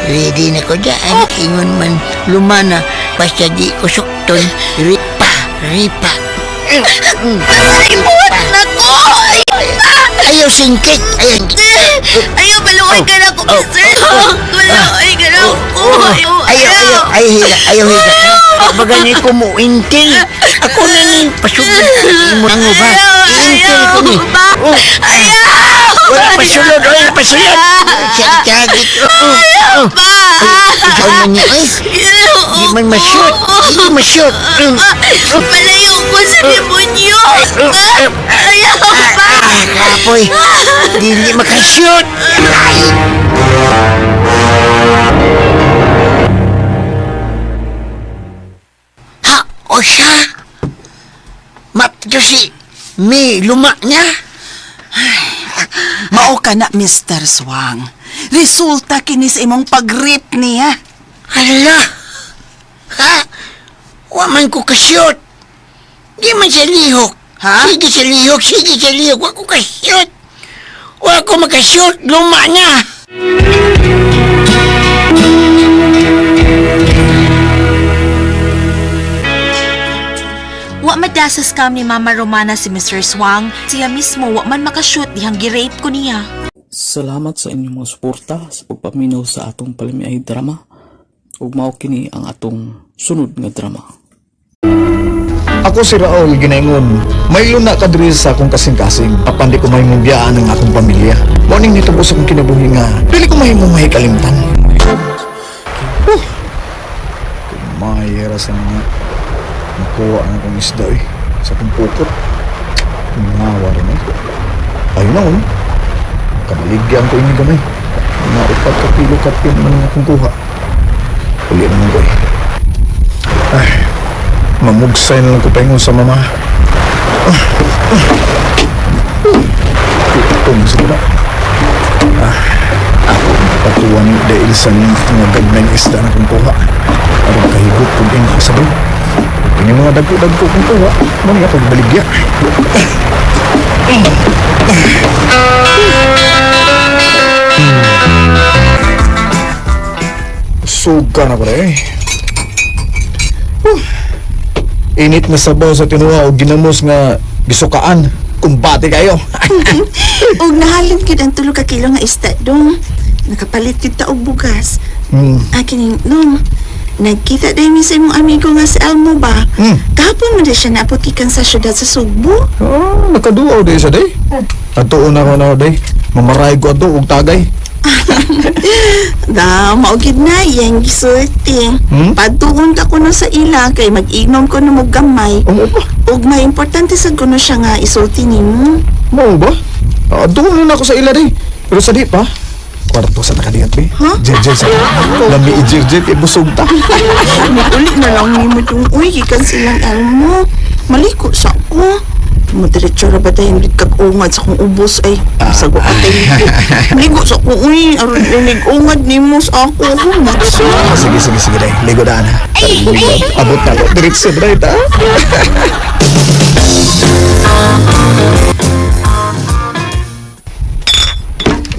Ready na ko dyan. Ingon man lumana. Basta di ko sukton. Ripa. Nalipot na ko! Ayaw singkit. Ayaw, baluay ka na ko, Mr. Baluay ka na ko! Ayaw higa. Bagani ko mo intil. Ako na ni pasugod. Imo nga ba? Intil ko ni. Wala pasulod. Sagit. Ikaw man niya. Di man masyot. Palayo ko sa demonyo! Ayaw pa! Kapoy. Dili makasyot. O siya? Mapdo si May luma niya? Mao ka na, Mr. Swang. Resulta kinis imong pag-rip niya. Hala! Ha? Wa man ko kasyot. Di man siya lihok. Ha? Sige sa lihok. Wa ko kasyot. Wa ko makasyot. Luma niya. Wa madasas kam ni Mama Romana si Mr. Swang. Siya mismo wa man makashoot dihang gi-rape ko niya. Salamat sa inyong mga suporta sa pagpaminaw sa atong palamiay drama. Ug mao kini ang atong sunod nga drama. Ako si Raul Ginaingon. May luna ka diri sa akong kasing-kasing. Apan di ko mahimong biyaan ang akong pamilya. Morning nito po sa akong kinabuhi nga. Dili ko mahimong mahikalimtan. Kumayera sa mga nakuha ang akong isda sa akong pukot. Kumawa rin Ayun na Kabaligyan ko ini gamay. Mga 4 ka kilo kapin man ang akong kuha. Uli naman ko eh. Ay, mamugsay na lang ko paingon sa mama. Itong siguro. Ako patuwa ni dahil sa mga gagmay na isda na kong kuha. Aron kahigop kung ino kasabay. Ini mga dagko-dagko kong kuha. Mani ako baligya. Suga na ko na eh. Init na sabaw sa tinuha o ginamos nga gisukaan. Kumbati kayo. Og nahalin gid ang 3 ka kilo nga isda dong. Nakapalit kita og bugas. Akin nung nagkita din mi sa imong amigo nga si Elmo ba? Kahapon mo din siya naputikan sa syudad sa Sugbo. Nakaduaw day sa day. Atuon ako na day. Mamaray ko ato og tagay. Maugid na yang gisulti. Patuon ka kuno sa ila kay mag-ignom ko na mo gamay. Ug may importante sa kuno siya nga isulti nimo. Mao ba? Atuon na ako sa ila day. Pero sa di pa. Kwarto sa nakadiyat be. Jejel sa lami i-jejel kay busog ta. Uli na lang nimo tong uy gikan silang Elmo. Maliko sa ko. Madiretso ra ba tayo hindi kag-ungad sa kong ubos ay sago atay ko. Ligo sa ko uy aron lig-ungad nimo sa ako. Sige day. Ligo daan ha. Abot na ko. Diretso day ta.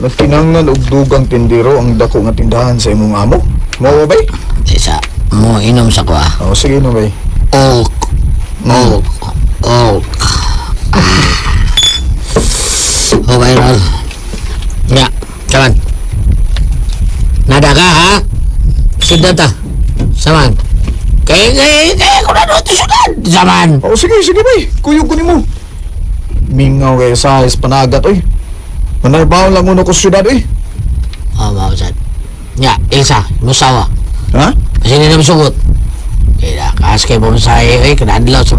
Natinangnan og dugang tindero ang dako nga tindahan sa imong amo. Mao ba bay? Isa, mo inom sa ko Oh, sige no bay. Ok. Oh, viral. Ya, saman. Nada ka, ha? Sudah ta. Saman. Kaya ko na doon sudan. Saman. Oh, sige bay. Kuyog ko nimo. Mingaw kay sa panagat oy. Manarbaw lang uno ko syudad oy. Mausad. Ya, Elsa, musawa. Ha? Kasi hindi naman sugot. Kaya kakas kayo bumasahe, kadadlaw sa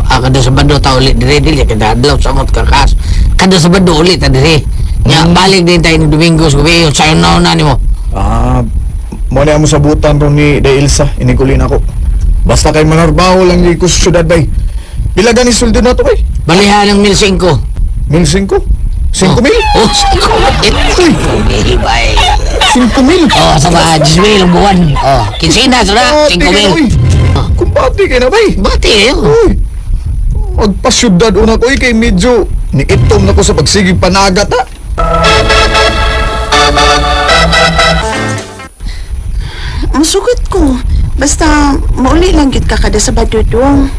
bando ta ulit dire, kadadlaw sa mot kakas. Kada sa bando ulit ta dire. Ya, balik din tayo ng Domingos, gabi yun, sa'yo na ni mo. Mo na mo sabutan ron ni De Ilsa, inikulin ako. Basta kay manarbaho lang ni ko sa syudad bay. Pila gani sweldo na to bay? Balihan ng 1,500. 1,500? 5,000? Oh, 5,000. Bay. 5,000? Oh, sama 10,000 ang buwan. Oh, kinsina, sana, 5,000. Kumpati kay na bay. Bati eh. Magpasyudad una ko kay medyo niitom na ko sa pagsigig panagat ha. Masugot ko. Basta mauli lang gid ka kada sa badudong.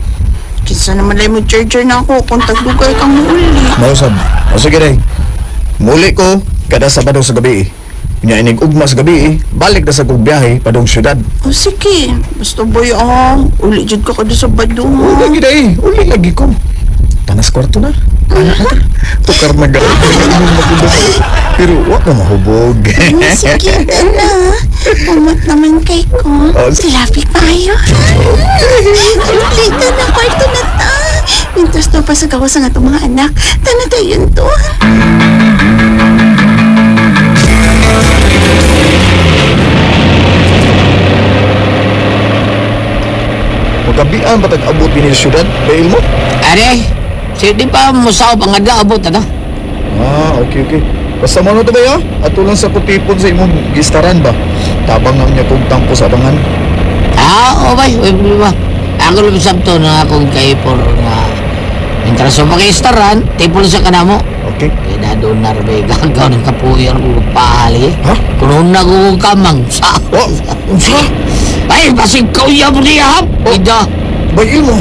Kinsa naman lang mo charger na ako kung tagdugay kang mauli. Mausab. O sige day. Muli ko kada Sabado sa gabi. Nya inig ugma sa gabi, balik na sa kong biyahe padong syudad. O sige, basta boy uli jud ka kada sa badudong. Lagi day, uli lagi ko. Tanas kwarto na. Tukar na gawin. Pero wak na mahubog. Sige na. Umot naman kay ko. Tilapik tayo. Dito na kwarto na ta. Mintas to pa sa gawas ng atong mga anak. Tana tayo to. Magkabian ba tag-abot din sa syudad? Bail mo? Are, di pa musaw pang adla abot ano? Okay. Basta mo na to ba ya? At tulang sa putipon sa imong gistaran ba? Tabang nga niya kong tampo sa abangan. Okay. Problema. Ako lang sabto na akong kay por nga interso mag-istaran, tipon sa kanamo. Okay. Kaya doon na rin gagaw ng kapuyan ko pahali. Ha? Kuno na ko kamang sa. Unsa? Ay, basig kauya mo niya hap. Ida. Bail mo.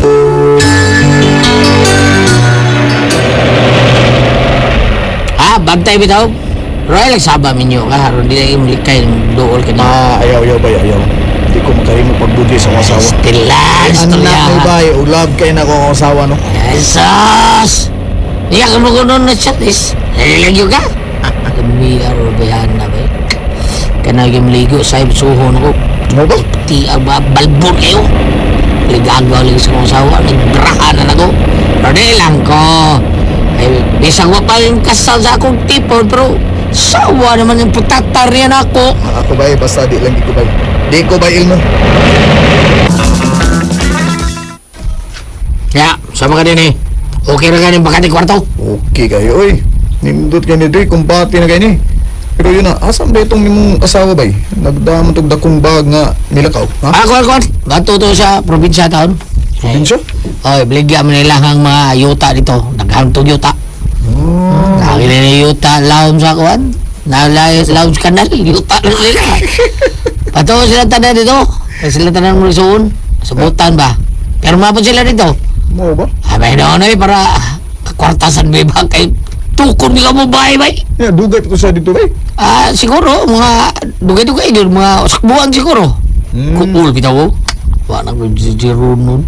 Bantay bitaw. Roy lang saba minyo ka haron di lagi mulikay dool ka na. Ayaw. Hindi ko makarimo pagbudi sa akong asawa. Stilan, Anak mo ba? Ulab kayo na akong asawa no? Jesus! Iya ka mo kuno na siya, tis. Nalilagyo ka? Kami arobayan na ba? Kanagim ligo sa suho na ko. Mo ba? Ti balbon kayo. Ligagaw lang sa akong asawa. Nagbrahan na ako. Pero di lang ko. Ay, bisang wapal yung kasal sa akong tipon, pero Sawa naman yung pagtatar niya na ako. Ako bay, basta di lang di ko bay. Di ko bay ilmo. Ya, sama ka din eh. Okay na ganyan bakit yung kwarto? Okay kayo, oy. Nindot ka ni Dre, kumpati na kayo ni. Pero yun na, asam ba itong imong asawa bay? Nagdamon tog dakong bag nga nilakaw, ha? Ako. Bato to sa probinsya taon. Probinsya? Oy, beligya mo nila ang mga yuta dito. Naghantog yuta. Lagi na yung yuta, laom sa kuwan. Laom sa kanal, yuta na nila. Pato sila tanan dito. Sila tanan mo lisuon. Subutan ba? Pero mapon sila dito. Mo ba? Abay na eh, para kakwartasan may ba kay tukon ka mo ba bay? Ya, dugay pa to sa dito bay. Siguro, mga dugay-dugay doon, mga sakbuhan siguro. Kupul, bitaw ko. Wala nang jiro nun.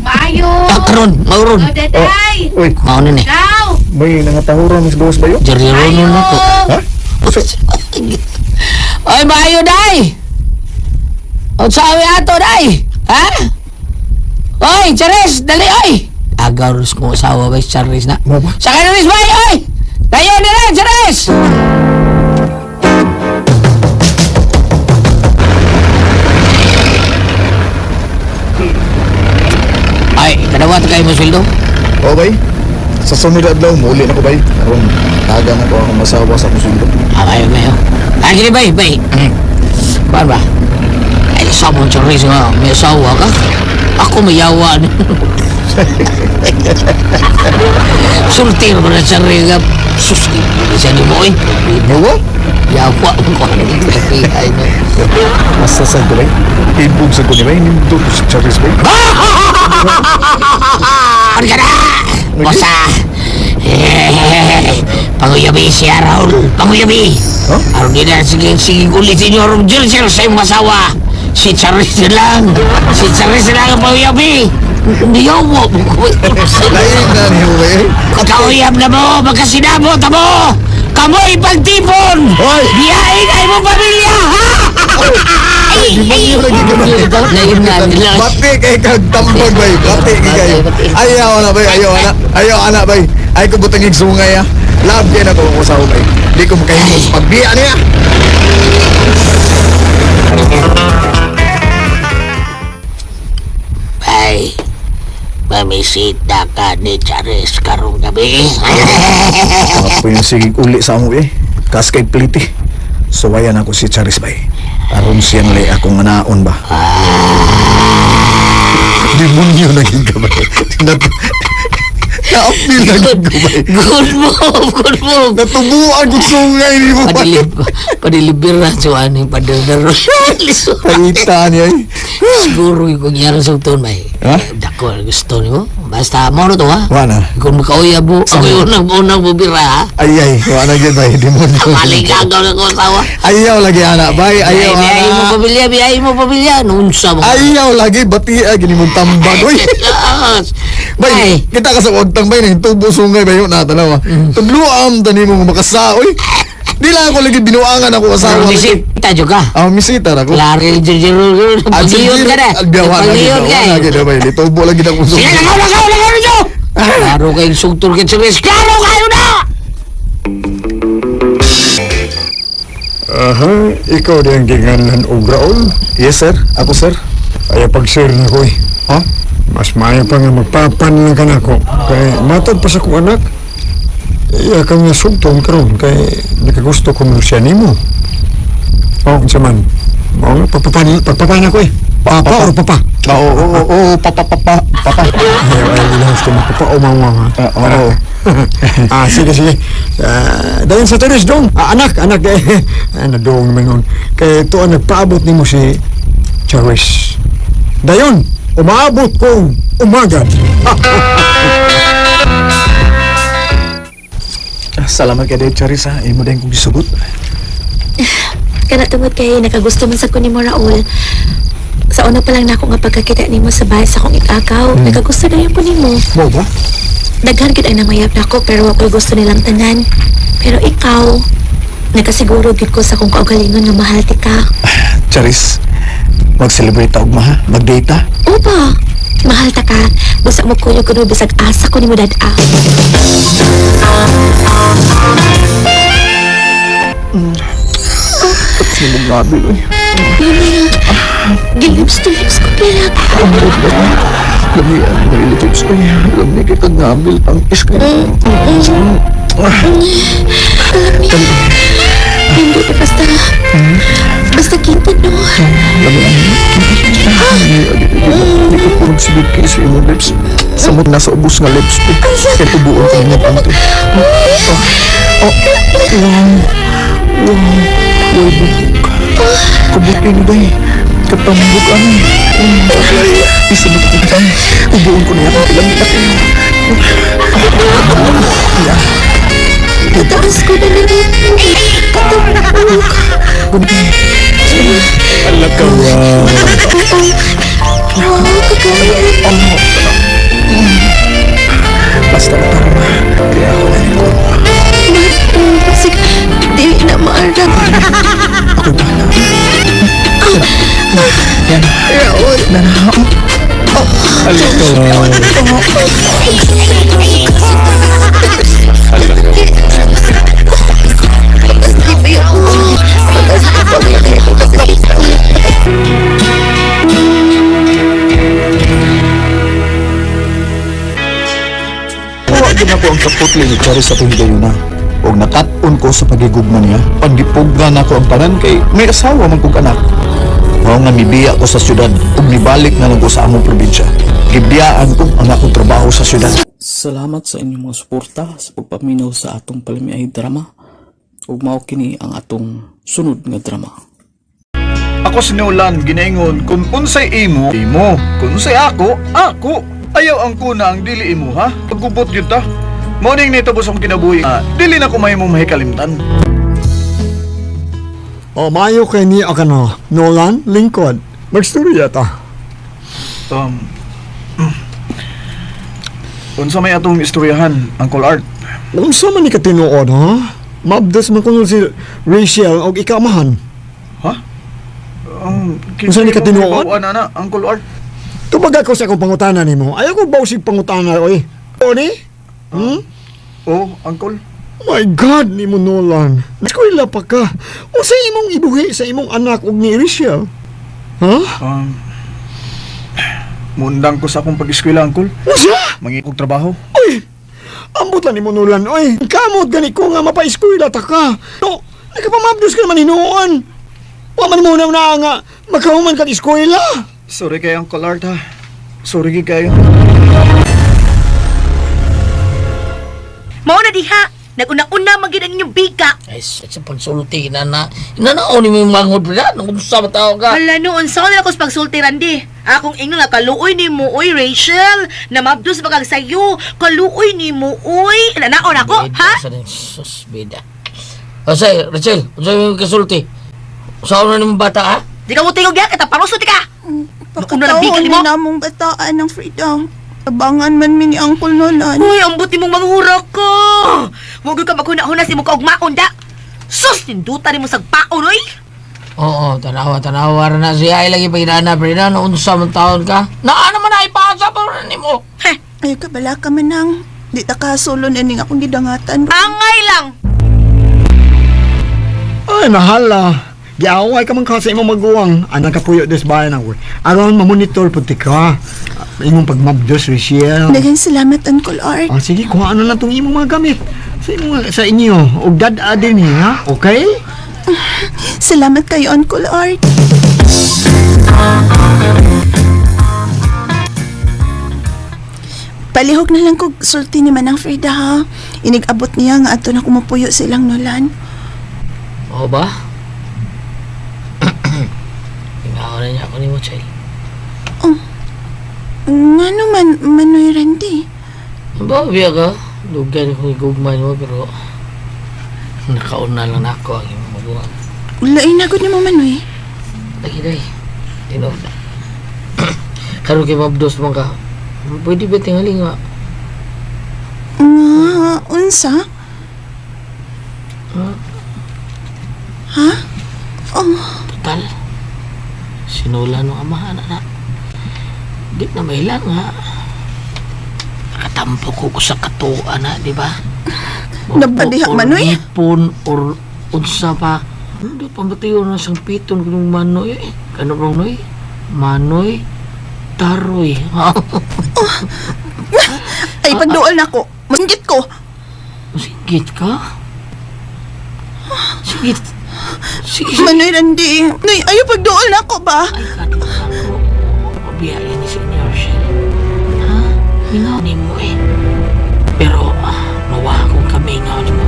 Mayo! Karon, mauron. Oh, Daday! Uy, Maunon eh. Daw! may nangatahuran mas gawas ba yun? Jiro nun na to. Ha? Oy, maayo, day! O sabi ato, day! Ha? Oy, Charis, dali, oy! Agaw rin kong asawa ba, Charis na. Mo ba? Sakay na rin, bay, oy! Tayo nila, Charis! Ay, kadawa ta kayo mo sweldo? O bay, sa sunod adlaw, muli na ko bay. Aron, taga na ko akong masawa sa kusundo. Mayo. Ay, gini, bay. Paano ba? Ay, sabon Charis nga, may asawa ka? Ako mayawa. Sultir mo na Charis nga. Sus, isa ni mo eh. Yawa? Yawa mo ko. Ay, no. Masasad ko bay. Ibog sa ko ni bay, nindot ko si Charis bay. Ano ka na? Bosa! Panguyabi siya, Raul. Panguyabi! Huh? Araw nila, sige ulit inyo, Jil sa iyong masawa. Si Charis na lang. Si Charis na lang ang panguyabi. Niyawa mo ko. Lain na niyo bay. Kauyab na mo, magkasinabot na mo. Kamoy pagtipon. Hoy! Biyahin ay mo pamilya, ha? Di ba niyo lagi ka bay? Lain na nila. Bati kay kag tambag bay. Bati kay kayo. Ayaw na bay, ayaw na bay. Ay ko butang sungay ha. Love yan ako ang usaw bay. Di ko makahimos pagbiya niya. Ay, mamisita ka ni Charis karong gabi. Ako yung sige uli sa amo eh. Kas kay pliti. Suwayan ako si Charis bay. Aron siyang lay akong naon ba. Demonyo naging gabay. Naapil naging gabay. Good move. Natubuan ko sungay ni mo. Padilibir na suwan yung padadaro. Paita niya eh. Siguro yung kunyara sa utun ba eh. Ha? Dako, gusto niyo. Basta mo na to ha. Wala. Kung makauya mo, ako yung unang bubira ha. Ay, wala dyan bay. Demonyo. Maligagaw na ko asawa. Ayaw lagi anak bay. Ayaw Biyahe mo pamilya. Nunsa mo. Ayaw lagi. Bati ay gini mong tambag. Uy. Bay, kita ka sa wagtang bay na tubo sungay bay yun natanaw. Tudluam tani mo makasa. Uy. Di lang ako lagi binuangan ako asawa. Misita juga. Misita na ko. Lari jero. Pag-iyon ka na. Pag-iyon ka eh. Lagi na bay. Tubo lagi na ko sungay. Sige, lagaw nyo! Klaro kayong sugtur ka sa res. Klaro kayo na! Aha, ikaw din ang gingalan og Raul. Yes sir. Ako sir. Ay pag-share na ko eh. Ha? Mas maayo pa nga magpapan lang ka na ko. Kay matod pa sa kong anak. Iya kang nasugtong karon kay nakagusto ko mo siya nimo. Oh, saman. Mo papapan ako eh. Papa or papa? Papa. Ay, gusto mo papa o mama. Oo. Sige. Dayon sa teres dong. Anak eh. Ano dong naman nun. Kaya ito ang nagpaabot ni mo si Charis. Dayon, umaabot kong umaga. Salamat kay Dave Charis ha. Imo din kong gisugot. Kana tungod kay nakagusto man sa ko nimo Raul. Sa una pa lang nako nga pagkakita nimo sa bahay sa akong ikagaw, nakagusto na po nimo. Mo ba? Daghan gid ang namayap nako pero ako gusto nilang tanan. Pero ikaw, nakasiguro gid ko sa akong kaugalingon nga mahal ti ka. Charis, mag-celebrate ta og maha, mag-date ta. Opa, mahal ta ka. Busa mo kuyo kuno bisag asa ko nimo dad-a. Tapos na magnabil, oy. Gilips to lips ko kaya. Lamian ng relatives ko. Alam niya kita nabil ang iskay. Hindi ka basta kita no. Lamian. Hindi ko purong silid kayo sa imong lips. Samot nasa ubos nga lips ko. Kaya tubuon ka niya pante. Wow, bubuk. Kabutin ba eh. Katambog ano. Isa mo kita. Ubuon ko niya kung ilang itak niya. Kataas ko na lang. Katambog. Alam ka, wow. Basta na tama. Kaya ako na yun. Sige, di na maarap. Ako ba na? Yan. Raul. Nanao. Alam ka, wow. Huwag din ako ang kaputli ni Charis sa tuhigayon na. Huwag nakat-on ko sa pagigugma niya. Pagdipugnan ako ang tanan kay may asawa man kong anak. Huwag nga mibiya ko sa syudad ug nibalik na lang ko sa among probinsya. Gibiyaan ko ang akong trabaho sa syudad. Salamat sa inyong mga suporta sa pagpaminaw sa atong Palamiay drama. Ug mao kini ang atong sunod nga drama. Ako sinulan ginaingon kung unsay imo, kung unsay ako. Ayaw ang kuna ang dili imo ha. Paggubot gyud ta. Morning nito bus akong kinabuhi. Dili na ko mahimong mahikalimtan. O, mayo kay ni akano. Nolan, lingkod. Magstorya ta. Unsa may atong istoryahan, Uncle Art? Unsa man ni ka tinuod, ha? Mabdas man kuno si Rachel og ikamahan. Ha? Unsa ni ka tinuod? Ana, Uncle Art. Tubag ako sa akong pangutana nimo. Ayaw ko bawsig pangutana, oy. O ni? Uncle. My God, ni mo Nolan. Eskwela pa ka. O sa imong ibuhi sa imong anak og ni Rachel. Ha? Mundang ko sa akong pag-eskwela, Uncle. Usa? Mangikog trabaho. Uy! Ambot lang ni mo Nolan, oy. Kamot gani ko nga mapa-eskwela ta ka. No, ay kapamabdos ka naman hinuon. Paman mo na nga magkahuman ka di eskwela. Sorry kayo, Uncle Art, ha. Sorry kayo. Mao na diha. Naguna-una magid ang inyong bika. Ay, sa pagsulti na inanaon ni mo yung mangod na nung sa matao ka. Hala noon, saan na ako sa pagsulti, Randy? Akong ingno nga kaluoy ni mo, oy, Rachel. Namabdos bagag sayo. Kaluoy ni mo, oy. Nanaon ako, ha? Sus, bida. Say, Rachel, saan yung kasulti? Saan na naman bata, ha? Di ka mo tingog yan, kita parusulti ka. Naguna na bika ni mo. namong bataan ng freedom. Abangan man mi ni Uncle Nolan. Uy, ang buti mong manghura ka. Huwag ka maghuna-huna si mo kaugmaon da. Sus, tinduta ni mo sagpaon, oy. Oo, tanawa na siya. Ay lagi pa inana, pero na, noon sa mga taon ka. Naano man na ipasa pa rin ni mo. Ayaw ka bala ka manang. Di ta kasulo na ning akong gidangatan. Angay lang. Ay, nahala. Giaway ka man ka sa imong maguwang. Anang kapuyo des bayan ako. Aron mamonitor puti ka. Imong pagmabdos, Rachel. Daghang salamat, Uncle Art. Sige, kuha ano lang itong imong mga gamit. Sa inyo. O dad din ha? Okay? Salamat kayo, Uncle Art. Palihog na lang kog sulti ni Manang Frida, ha? Inig-abot niya nga ato na kumupuyo silang Nolan. Oo ba? Tingnan na niya ako ni mo, Chay. Nga naman, Manoy Randy. Ba, biya ka? Lugan ko igugman mo, pero nakauna lang na ako ang iyong mabuhan. Lain agad ni mo, Manoy. Lagi day. Tino. Karoon kayo mabdos mo ka. Pwede ba tingali nga? Nga, unsa? Ha? Total. Sinula nung amahan na. Di na mailan nga. Nakatampo ko sa katuan na, di ba? Nabadiha, Manoy? Ipon or Unsa pa? Hindi pa matiyo na siyang piton kung Manoy. Ano bang Noy? Manoy Taroy. Ay, pagduol na ko. Manggit ko. Sigit ka? Sigit. Sige. Manoy, Randy. Noy, ayaw pagduol na ko ba? Ay, kadito ako. Pabiyayin ni Senior Shell. Ha? Hinaw ni mo eh. Pero, mawa akong kami nga ni mo.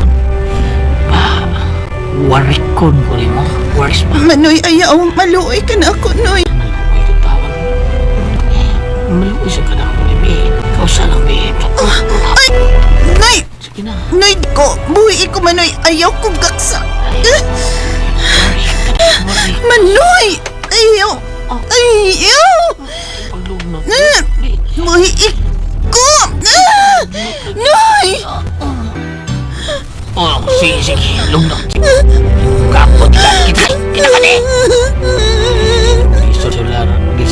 Warikon ko ni mo. Waris ba? Manoy, ayaw. Maluoy ka na ako, Noy. Maluoy ko tawag. Maluoy sa kanang ko ni Bin. Kausa lang, Bin. Ay! Noy! Sige na. Noy, ko. Buhi ko, Manoy. Ayaw kong gaksa. Manoy! Ayaw! Ayaw! Paglunod. Buhi ko! Noy! Oh, sige. Lunod. Kapot ka. Kita ka ni.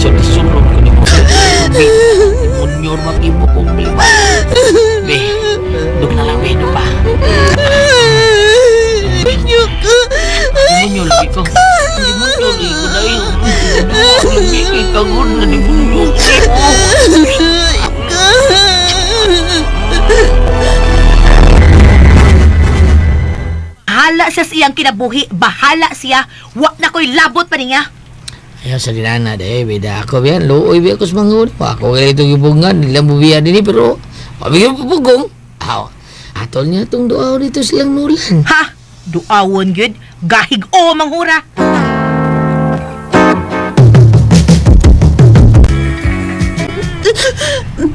Disulong ko ni mo. Munyor mag-ibo kong bliba. Be, dug na lang, Be. Dug pa. Munyo ka! Munyo lagi ko. Hindi munyo lagi ko na yun. Lagi kay kagun na di munyo. Bahala siya sa iyang kinabuhi. Bahala siya. Wa na ko'y labot pa niya. Ayaw sa dinana, dahil beda ako biyan. Looy biya ko sa mga uli. Ako kaya itong ibungan. Nilang bubiya din pero pabigyan po pugong. Aw, atol niya itong doaw dito silang nulan. Ha? Duawon yun. Gahig o manghura.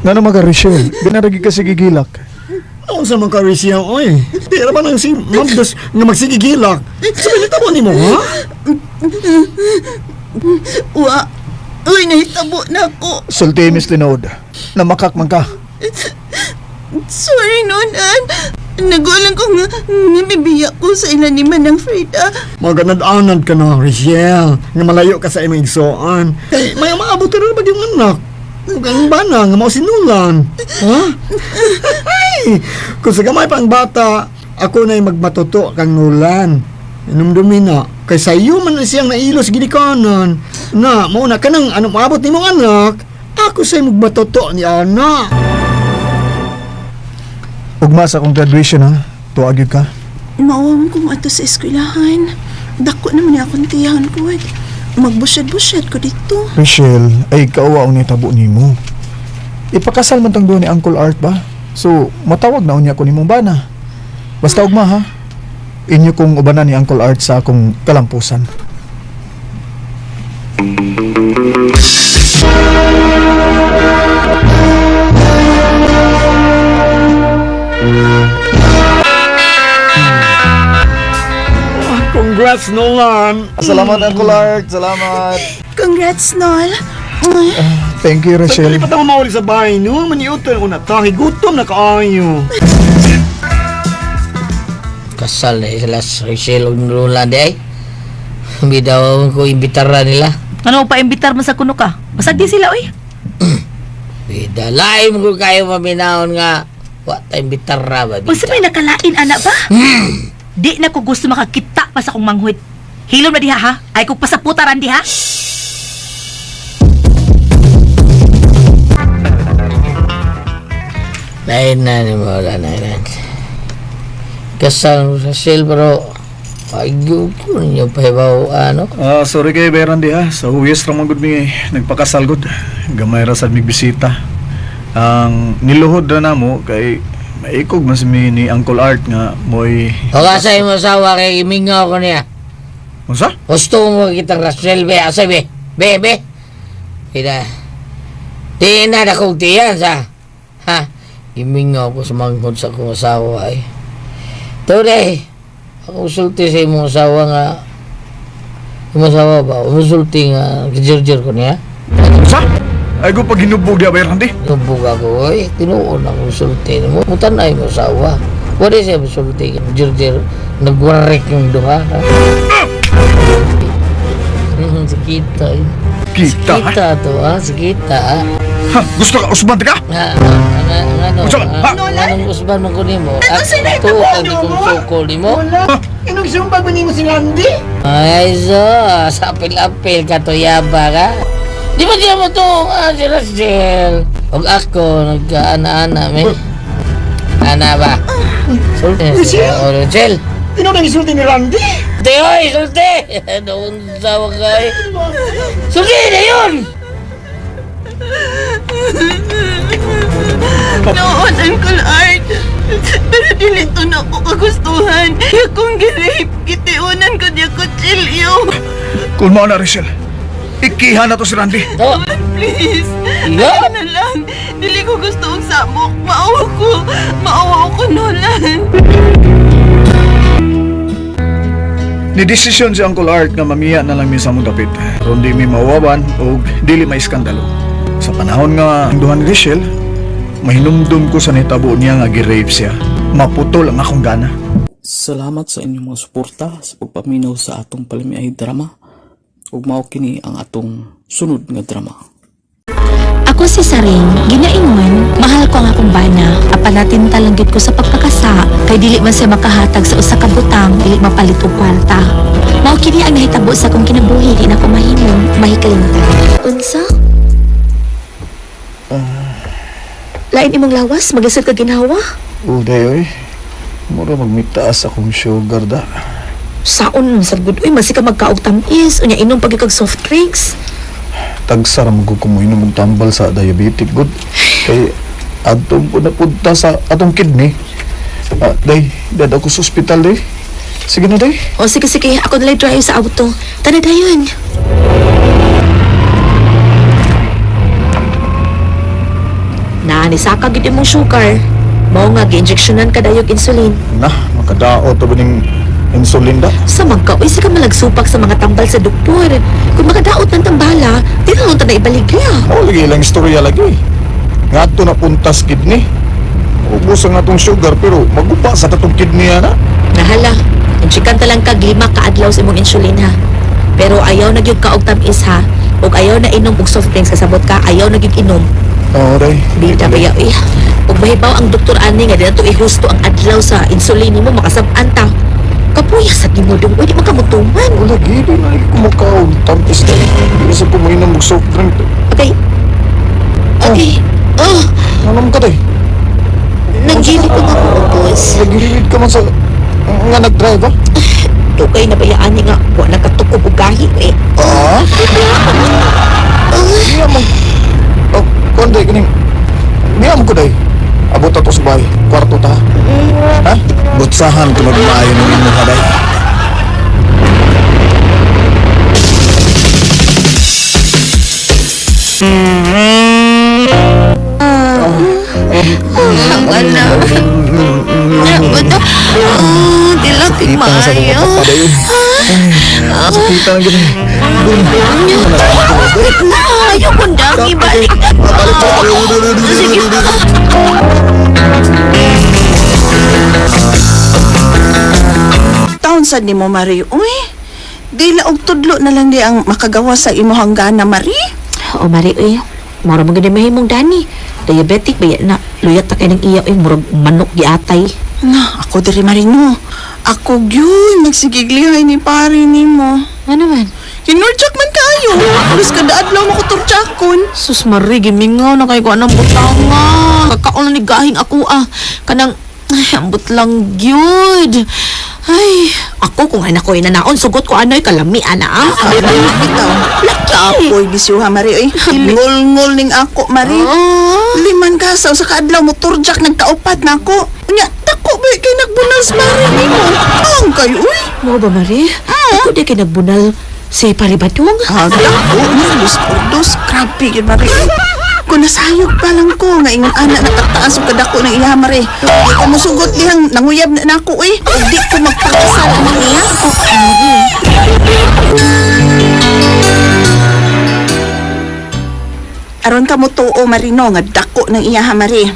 Nga naman ka, Rachel. Binaragi ka si Gigilak. Ako sa mga karisya, oy. Tira ba nang si Mamdos na magsigigilak? Sabi nito mo ni mo, ha? Wa. Uy, nahitabo na ako. Sulti, Miss Linod. Namakak man ka. Sorry, Nonan. Nagulang ko nga nimibiya ko sa ilan ni Manang Frida. Maganad-anad ka na, Rachel. Nga malayo ka sa imong igsoan. Kay may maabot ka na ba yung anak? Ang bana nga mau sinulan. Ha? Ay! Kung sa gamay pang bata, ako na'y magmatuto kang nulan. Inumdumi na. Kay sayo man na siyang nailos gidikanan. Na, mauna ka nang ano maabot ni mong anak, ako sa'y magmatuto ni Ana. Ugma sa akong graduation, ha? Tuwag yun ka. Mawawang ko mo ato sa eskwelahan. Dako naman niya akong tiyahan ko. Magbusyad-busyad ko dito. Rachel, ay kauwa ang nitabo ni mo. Ipakasal man tang doon ni Uncle Art ba? So, matawag na unya ko ni mong bana. Basta ugma, ha? Inyo kong ubanan ni Uncle Art sa akong kalampusan. Congrats, Nolan! Salamat, Uncle Art. Salamat. Congrats, Nol. Thank you, Rachel. Pagkali pa tayo mawali sa bahay, no? Maniutan ko na tahi. Gutom na kaayo. Kasal na sila sa Rachel o nulan di ay. Hindi daw ko imbitara nila. Ano pa imbitar mo sa kuno ka? Basag di sila, oy. Bida, laim ko kayo maminahon nga. Wata imbitara ba? Pag sabay nakalain, anak ba? Di na ko gusto makakita pa sa kong manghud. Hilom na diha, ha? Ay kong pasaputaran diha. Lain na ni mo, lain. Kasal mo sa Rachel pero ayun ko ninyo pa ibaw ano. Sorry kay Berandi, ha? Sa huyes ramang gud mi nagpakasal gud. Gamay ra sad mig bisita. Ang niluhod na namo kay maikog mas mi ni Uncle Art nga moy. O kasay mo sawa kay imingaw ko niya. Unsa? Gusto mo kitang Rachel be, asa be? Be. Kaya di na kong tiyan sa. Ha? Imingaw ko sa manghod sa kong asawa ay. Tore, ako sulti sa imong asawa nga. Imong asawa ba? Umusulti nga kijirjir ko niya. Unsa? Ay ko pag hinubog di Berandi. Nubog ako, oy. Tinuon ako sulti mo. Mutan na imong asawa. Wala siya musulti. Kijirjir. Nagwarek yung duha. Sakit tayo. Kita, ha? Kita to, ha? Kita, ha? Ha? Gusto ka usban ka? Ano? Usban, ha? Anong usban mo ko nimo? Ano sila At to, ang ikong sukol nimo? Inong sumbag mo nimo si Landy? Ay, so, sa apil-apil ka to yaba ka? Di ba diya mo to, si Rachel? Huwag ako, nagkaana-ana, me. Ana ba? Rachel? Inong nang isulti ni Landy? Teoy, sulti! Doon sa wakay. Sulti na yun! Noon, Uncle Art. Pero dilito na ako kagustuhan. Kung girape, kitiunan ko niya kutsilyo. Kung mo na, Rachel. Ikihan na to si Randy. To! Please. Yeah. Ako na lang. Dili ko gusto ang samok. Maawa ko. Maawa ko, Nolan. Ni desisyon si Uncle Art nga mamiya na lang mi sa mong dapit. Ron di mi mawawan o dili may iskandalo. Sa panahon nga ang duha ni Rachel, mahinumdum ko sa nitabo niya nga gi-rape siya. Maputol ang akong gana. Salamat sa inyong mga suporta sa pagpaminaw sa atong palimiay drama. Ug mao kini ang atong sunod nga drama. Ako si Saring, ginaingon, mahal ko ang akong bana. Apanatin talanggit ko sa pagpakasa, kay dili man siya makahatag sa usa ka butang, dili mapalit og kwarta. Mao kini ang nahitabo sa akong kinabuhi, di na ko mahimong mahikalimtan. Unsa? Lain imong lawas, magasad ka ginawa? Uday, oy. Mura magmitaas akong sugar da. Saon man sad gud, uy, masi ka magkaog tamis, unya inom pag kag soft drinks. Tagsara mo ko inom og tambal sa diabetic good. Kay adtong po napunta sa atong kidney. Day, dad ako sa ospital day. Sige na day. O sige, ako nalay drive sa auto. Tara dayon. Nisaka gid imong sugar. Mao nga gi-injectionan ka dayog insulin. Nah, makadaot to ning insulin da. Sa magka, uy, ka malagsupak sa mga tambal sa doktor. Kung makadaot ng tambala, di na na ibaligya. Lagi lang istorya lagi. Ngadto na puntas kidney. Ubos ang atong sugar pero magupa sa tatong kidney na. Nahala, injikan ta lang kag 5 kaadlaw sa imong insulin ha. Pero ayaw na gyud ka og tamis ha. Ug ayaw na inom og soft drinks kasabot ka, ayaw na gyud inom. Day. Bida ba ya, uy. Ug mahibaw ang doktor ani nga dito ihusto ang adlaw sa insulin nimo makasab-an ta. Kapuya sa timodong, uy, di makamutuman. Wala, gili na kumakaw. Tampis na. Hindi sa kumain ng soft drink. Okay. Nanam ka day. Nagilid ko nga boss. Nagilid ka man sa nga nag-drive ha? Tukay na bayaan nga, wala nagkatukob og gahi eh. Niya mo. Konday kaning. Niya mo ko day. Abot ato sa bahay. Kwarto ta. Ha? Butsahan ko magmaayo ng imo ka day. Dilating maayo. Sakita na gano'n. Ayaw ko dang ibalik. Sige. Taon sad ni mo, Marie. Uy, dila og tudlo na lang di ang makagawa sa imo hanggana, Marie. O Mari, uy. Mura mo ganda mahimong Dani. Diabetic ba yan na? Luyat ta kayo ng iya, uy. Murag manok giatay. Na, ako diri Marino. Ako gyud nagsigiglihay ni pare nimo. Ano man? Kinurjak man kayo. Alis kada adlaw mo ko turjakon. Sus Mari, gimingaw na kayo ko anang butanga. Kakaon na ni gahing ako Kanang, ay, ambot lang gyud. Ay, ako kung anak ko inanaon, sugot ko ano'y kalami, ana. Bitaw. Apoy bisyuha, Marie. Ngol-ngol ning ako, Marie. Liman kasaw sa kaadlaw mo turjak nagkaupat na ako. Nya, dako ba kay nagbunal sa Marie nimo? Ang kayo, uy. Mo ba, Mari? Ako di kayo nagbunal si Paribadong. Dako, dos. Grabe yun, Marie. Kung nasayog pa lang ko, nga ingon anak nakataas o kadako ng iya, Marie. Di ko musugot dihang nanguyab na ako, uy. O di ko magpakasal ng iya. Aron ka mo tuo, Marino, nga dako ng iya, ha, Marie.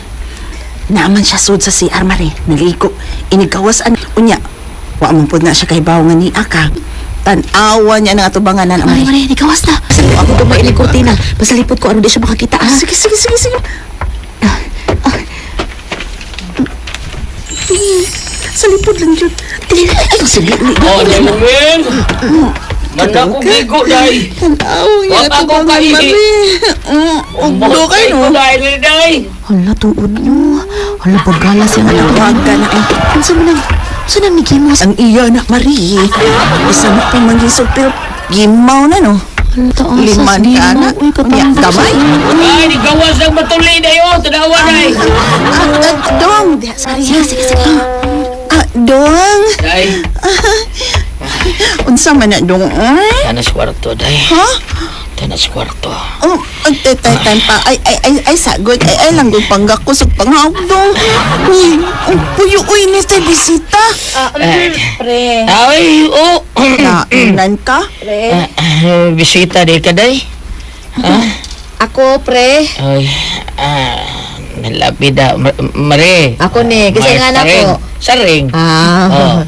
Naaman siya sud sa CR, Marie. Naligo. Inigawas an. Unya, wa mo po na siya kay bawo nga ni Aka. Tanawa niya ng atubanganan. Mari, di gawas na. Pasalipo ako dumain ng kurtina. Pasalipot ko, ano di siya makakita, ha? Sige. Sa lipod lang yun. Ay, sige. Oh, Lupin! Manda ko gigo, day! Tanawa niya Wag ako atubangan, kahihi. Mari. Ugdo kayo, no? Day! Hala, tuod nyo. Hala, paggalas yung Huwag ka na. Saan ang nagimos? Ang iya na, Marie. Isa mo pang mangisog, pero gimaw na, no? Liman ka na. Unya, damay. Ay, di gawas ng matuli na yun! Tanawa, day! Dong! Sige. Dong! Day! Unsa man na, Dong? Tanas kwarto, day. Ha? Tanas kwarto. Oh, tay pa. Ay, sagot. Ay, langgol panggak ko sa panghawag, Dong. Uy, puyo, ni sa bisita. Pre. Ay, oh! Nainan ka? Bisita di ka, day? Ha? Ako, pre. Ay, nalapida. Mare. Ako ni, kasi nga na ko. Saring. Oh.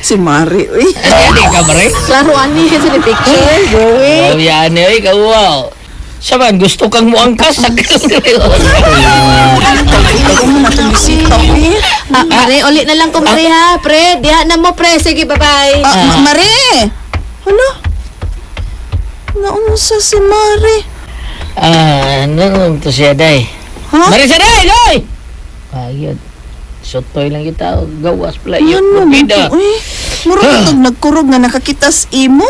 Si Mari, uy. Ano ka, Mare? Klaro ani sa ni picture, Oh, boy. yan eh, ikaw. Saban, gusto kang muangkas. Ikaw mo na itong bisita, uy. Pre, ulit na lang ko, pre, ha? Pre, diha na mo, pre. Sige, bye-bye. Mari! Hala? Naunsa si Mari? Ano to siya, day? Ha? Mare siya, day! Ayun. Sotoy lang kita. Gawas pala yun. Ano Pagkida. ito, uy? Murag itong nagkurog na nakakitas imo?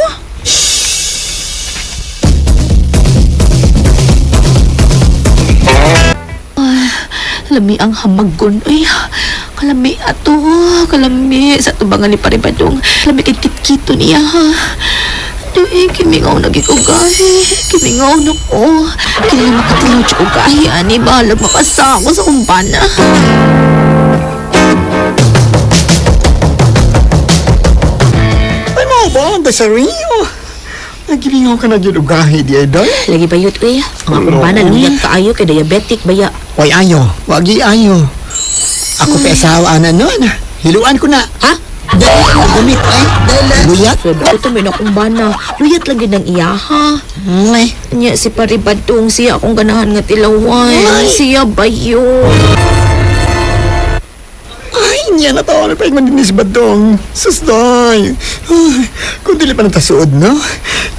Kalami ang hamagon. Ay, kalami ato. Kalami sa tubangan ni Paribadong. Kalami kay Titkito niya, ha? Doy, kimingaw na gikugahi. Kimingaw na ko. Kailangan makatilaw siya ugahi, ani. Bahalag mapasa ako sa kumpana. Ay, mga ba? Ang sa Rio. Nagilingaw ka na dyan ugahi di ay day. Lagi bayot, uy. Mga kumpana, luyan kaayo kay diabetic, baya. Way ayo. Wagi ayo. Ako pa asawa na nun. Hiluan ko na. Ha? Gamit ay. Luyat. Ito may nakumbana. Luyat lang din ang iya, ha? Ay. Nya si Paribadong siya akong ganahan nga tilawan. Siya bayo. Ay, niya na taon na pa yung maninis badong. Susday. Kung dili pa natasuod, no?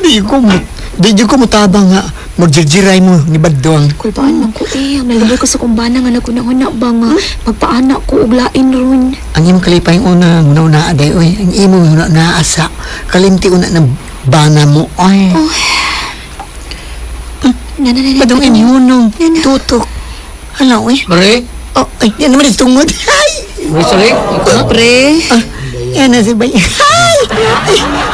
Di ko mo tabang nga. Magjijiray mo ni badong. Kulbaan man ko Ang nalagay ko sa kumbana nga naguna-una ba nga. Pagpaanak ko uglain ron. Ang imong kalipay una, una aday, oy. Ang imong una naasa. Kalimti una na bana mo, oy. Badong inyunong. Tutok. Hala, oy. Mare? Oh, ay, yan naman itungod. Ay! May saring? Pre. Yan na si Bay. Ay!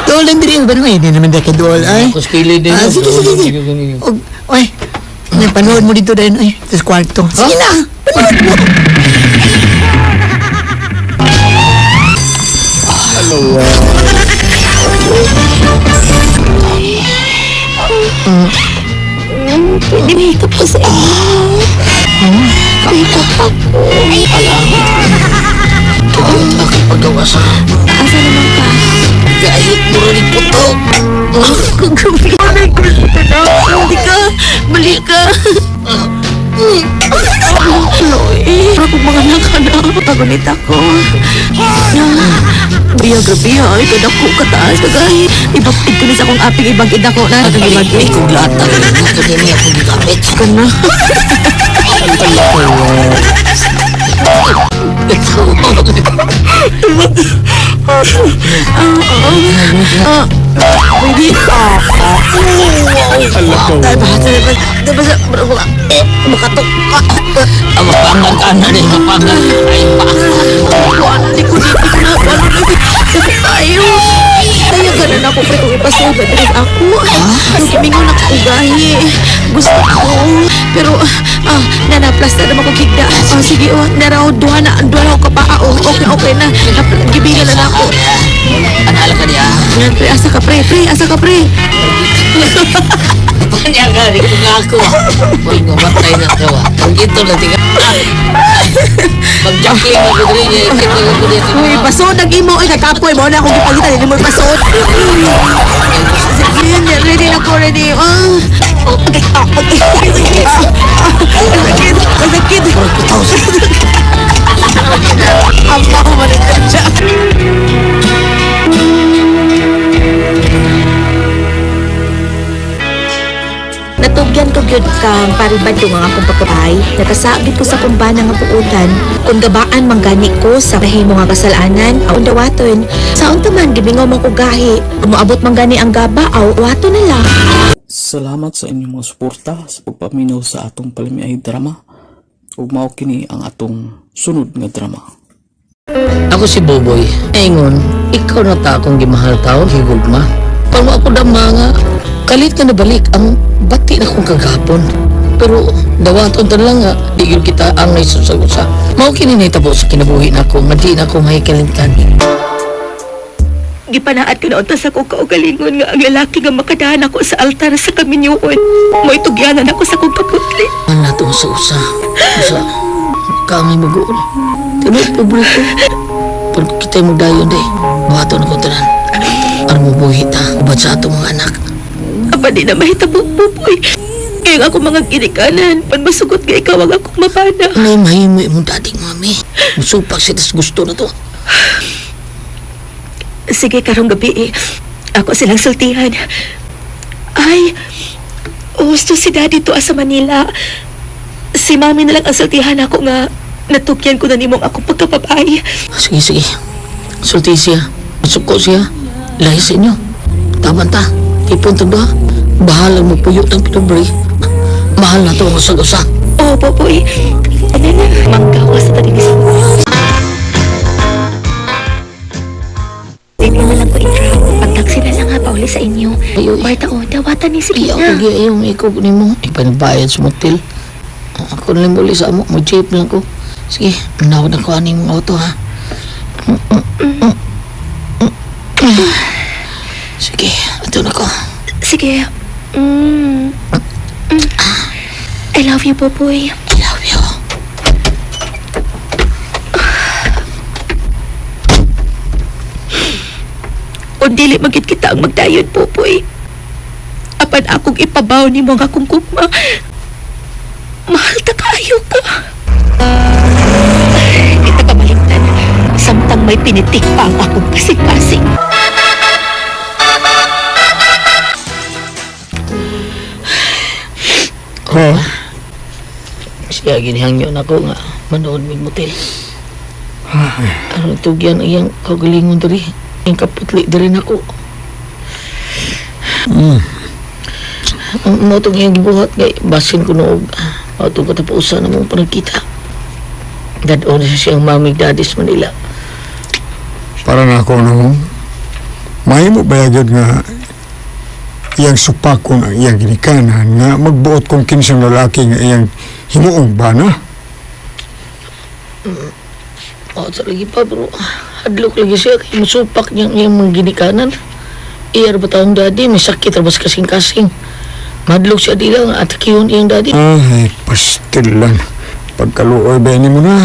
Dool lang din ba naman? Hindi naman dahil dool, ay. Ako skili din. Sige. Oy, panood mo dito din, ay. Sa kwarto. Sige na, panood mo. Pwede na ito po sa inyo. Ito pa po. Bakit paggawas ha? Asa naman ka? Gayot mo rin puto. Hindi ka. Balik ka. Loy, ako mga nakana. Pagunit ako. Biya-grabiya ay kadako kataas kagay. Ibapid ko ni sa akong aping ibagid ako na. Ay, kung lata. Ito din niya kung gigapit. Ka na. Pwede. Makatok. Ang mapangan ka na rin. Mapangan. Ay, pa. Hindi ko na. Ayaw. Kaya ganun ako pre kung ipasugat rin ako. Kimingaw na kaugahi. Gusto ko. Pero, nanaplas na naman ko kigda. Sige, naraw, duha na ako kapaa. Okay na. Gibigan na ako. Anala ka niya. Pre, asa ka pre. Panya ka, di ko nga ako. Uy, ngamatay na ka ba? Ang ito na tiga. Mag-jumping ako rin niya. Ikit na ako dito. Uy, pasod ang imo. Uy, kakapoy mo na akong gipagitan. Hindi mo pasod. Sige, ready na ko, ready. Sakit. Apa ko man siya. Natugyan ko gyud kang paribadong ang akong pagkabay. Nakasagit ko sa kumbana nga puutan. Kung gabaan manggani ko sa mahimo nga kasalanan, aw dawaton. Sa unta man gibingaw man ko gahi. Kung moabot manggani ang gaba, aw wato na lang. Salamat sa inyong mga suporta sa pagpaminaw sa atong palimiay drama. Ug mao kini ang atong sunod nga drama. Ako si Boboy. Ingon, ikaw na ta akong gimahal tao, higugma. Pag mo ako dama nga, kalit ka na balik ang bati na kong kagapon. Pero dawaton ta lang nga, di gyud kita angay sa usa. Mao kini nahitabo sa kinabuhi nako, nga di na ako mahikalimtan. Gipanaat ko na unta sa kong kaugalingon nga ang lalaki nga makadahan ako sa altar sa kaminyoon. Mo'y tugyanan ako sa kong kaputli. Man nato sa usa. Usa. Kami maguol. Tinuod pobre ko. Pag kita'y magdayon day, buhato na ko tanan. Ano mo buhi ta, ubad sa atong mga anak. Apa di na mahitabo, Pupoy. Kaya ako mga ginikanan, pan masugot nga ikaw ang akong mapana. May mahimoy mong dating mami. Musupak siya tas gusto na to. Sige, karong gabi ako silang sultihan. Ay, gusto si Daddy to sa Manila. Si Mami na lang ang sultihan ako nga natukyan ko na nimong akong pagkapabay. Sige, sige. Sulti siya. Masuko siya. Lahi sa inyo. Taman ta. Ipon tagdo ha. Bahala mo puyo ng pinobre. Mahal na to ang usag-usa. Oo, Popoy. Ano na? Manggawa sa talingisip. Tingnan na lang po i-drop. Pagtaksi na lang ha, pauli sa inyo. Marta, dawatan ni si Ayaw Ina. ko ayaw may ikog ni mo. Ipanibayad sa motel. Ako na lang muli sa amo. Mag-jeep lang ko. Sige, nawad na ko aning auto ha. Sige, ato na ko. Sige. I love you, Popoy. I love you. Kung dili magit kita ang magdayon, Popoy. Apan akong ipabaw ni mga akong kukma. Mahal ta kaayo ka. Kita ka malimtan. Samtang may pinitik pa ang akong kasing-kasing. Ha? Siya ginihangyo na ko nga manood mig motel. Ano tugyan iyang kagalingon diri. Ang kaputli diri nako. Ang motong iyang gibuhat kay basin ko noog. Ato katapusan na mong panagkita. Dad-o na siyang mamig dadis Manila. Para na ako no. May mo bayagad nga iyang supakon ang iyang ginikanan nga magbuot kong kinsang lalaki nga iyang himuong bana. O, sa lagi pa bro. Hadlok lagi siya kay masupak niyang iyang mga ginikanan. Iyar ba taong daddy, may sakit rabas kasing-kasing. Madlok siya di lang at kiyon iyang daddy. Ay, pastilan. Pagkaluoy ba ni mo na?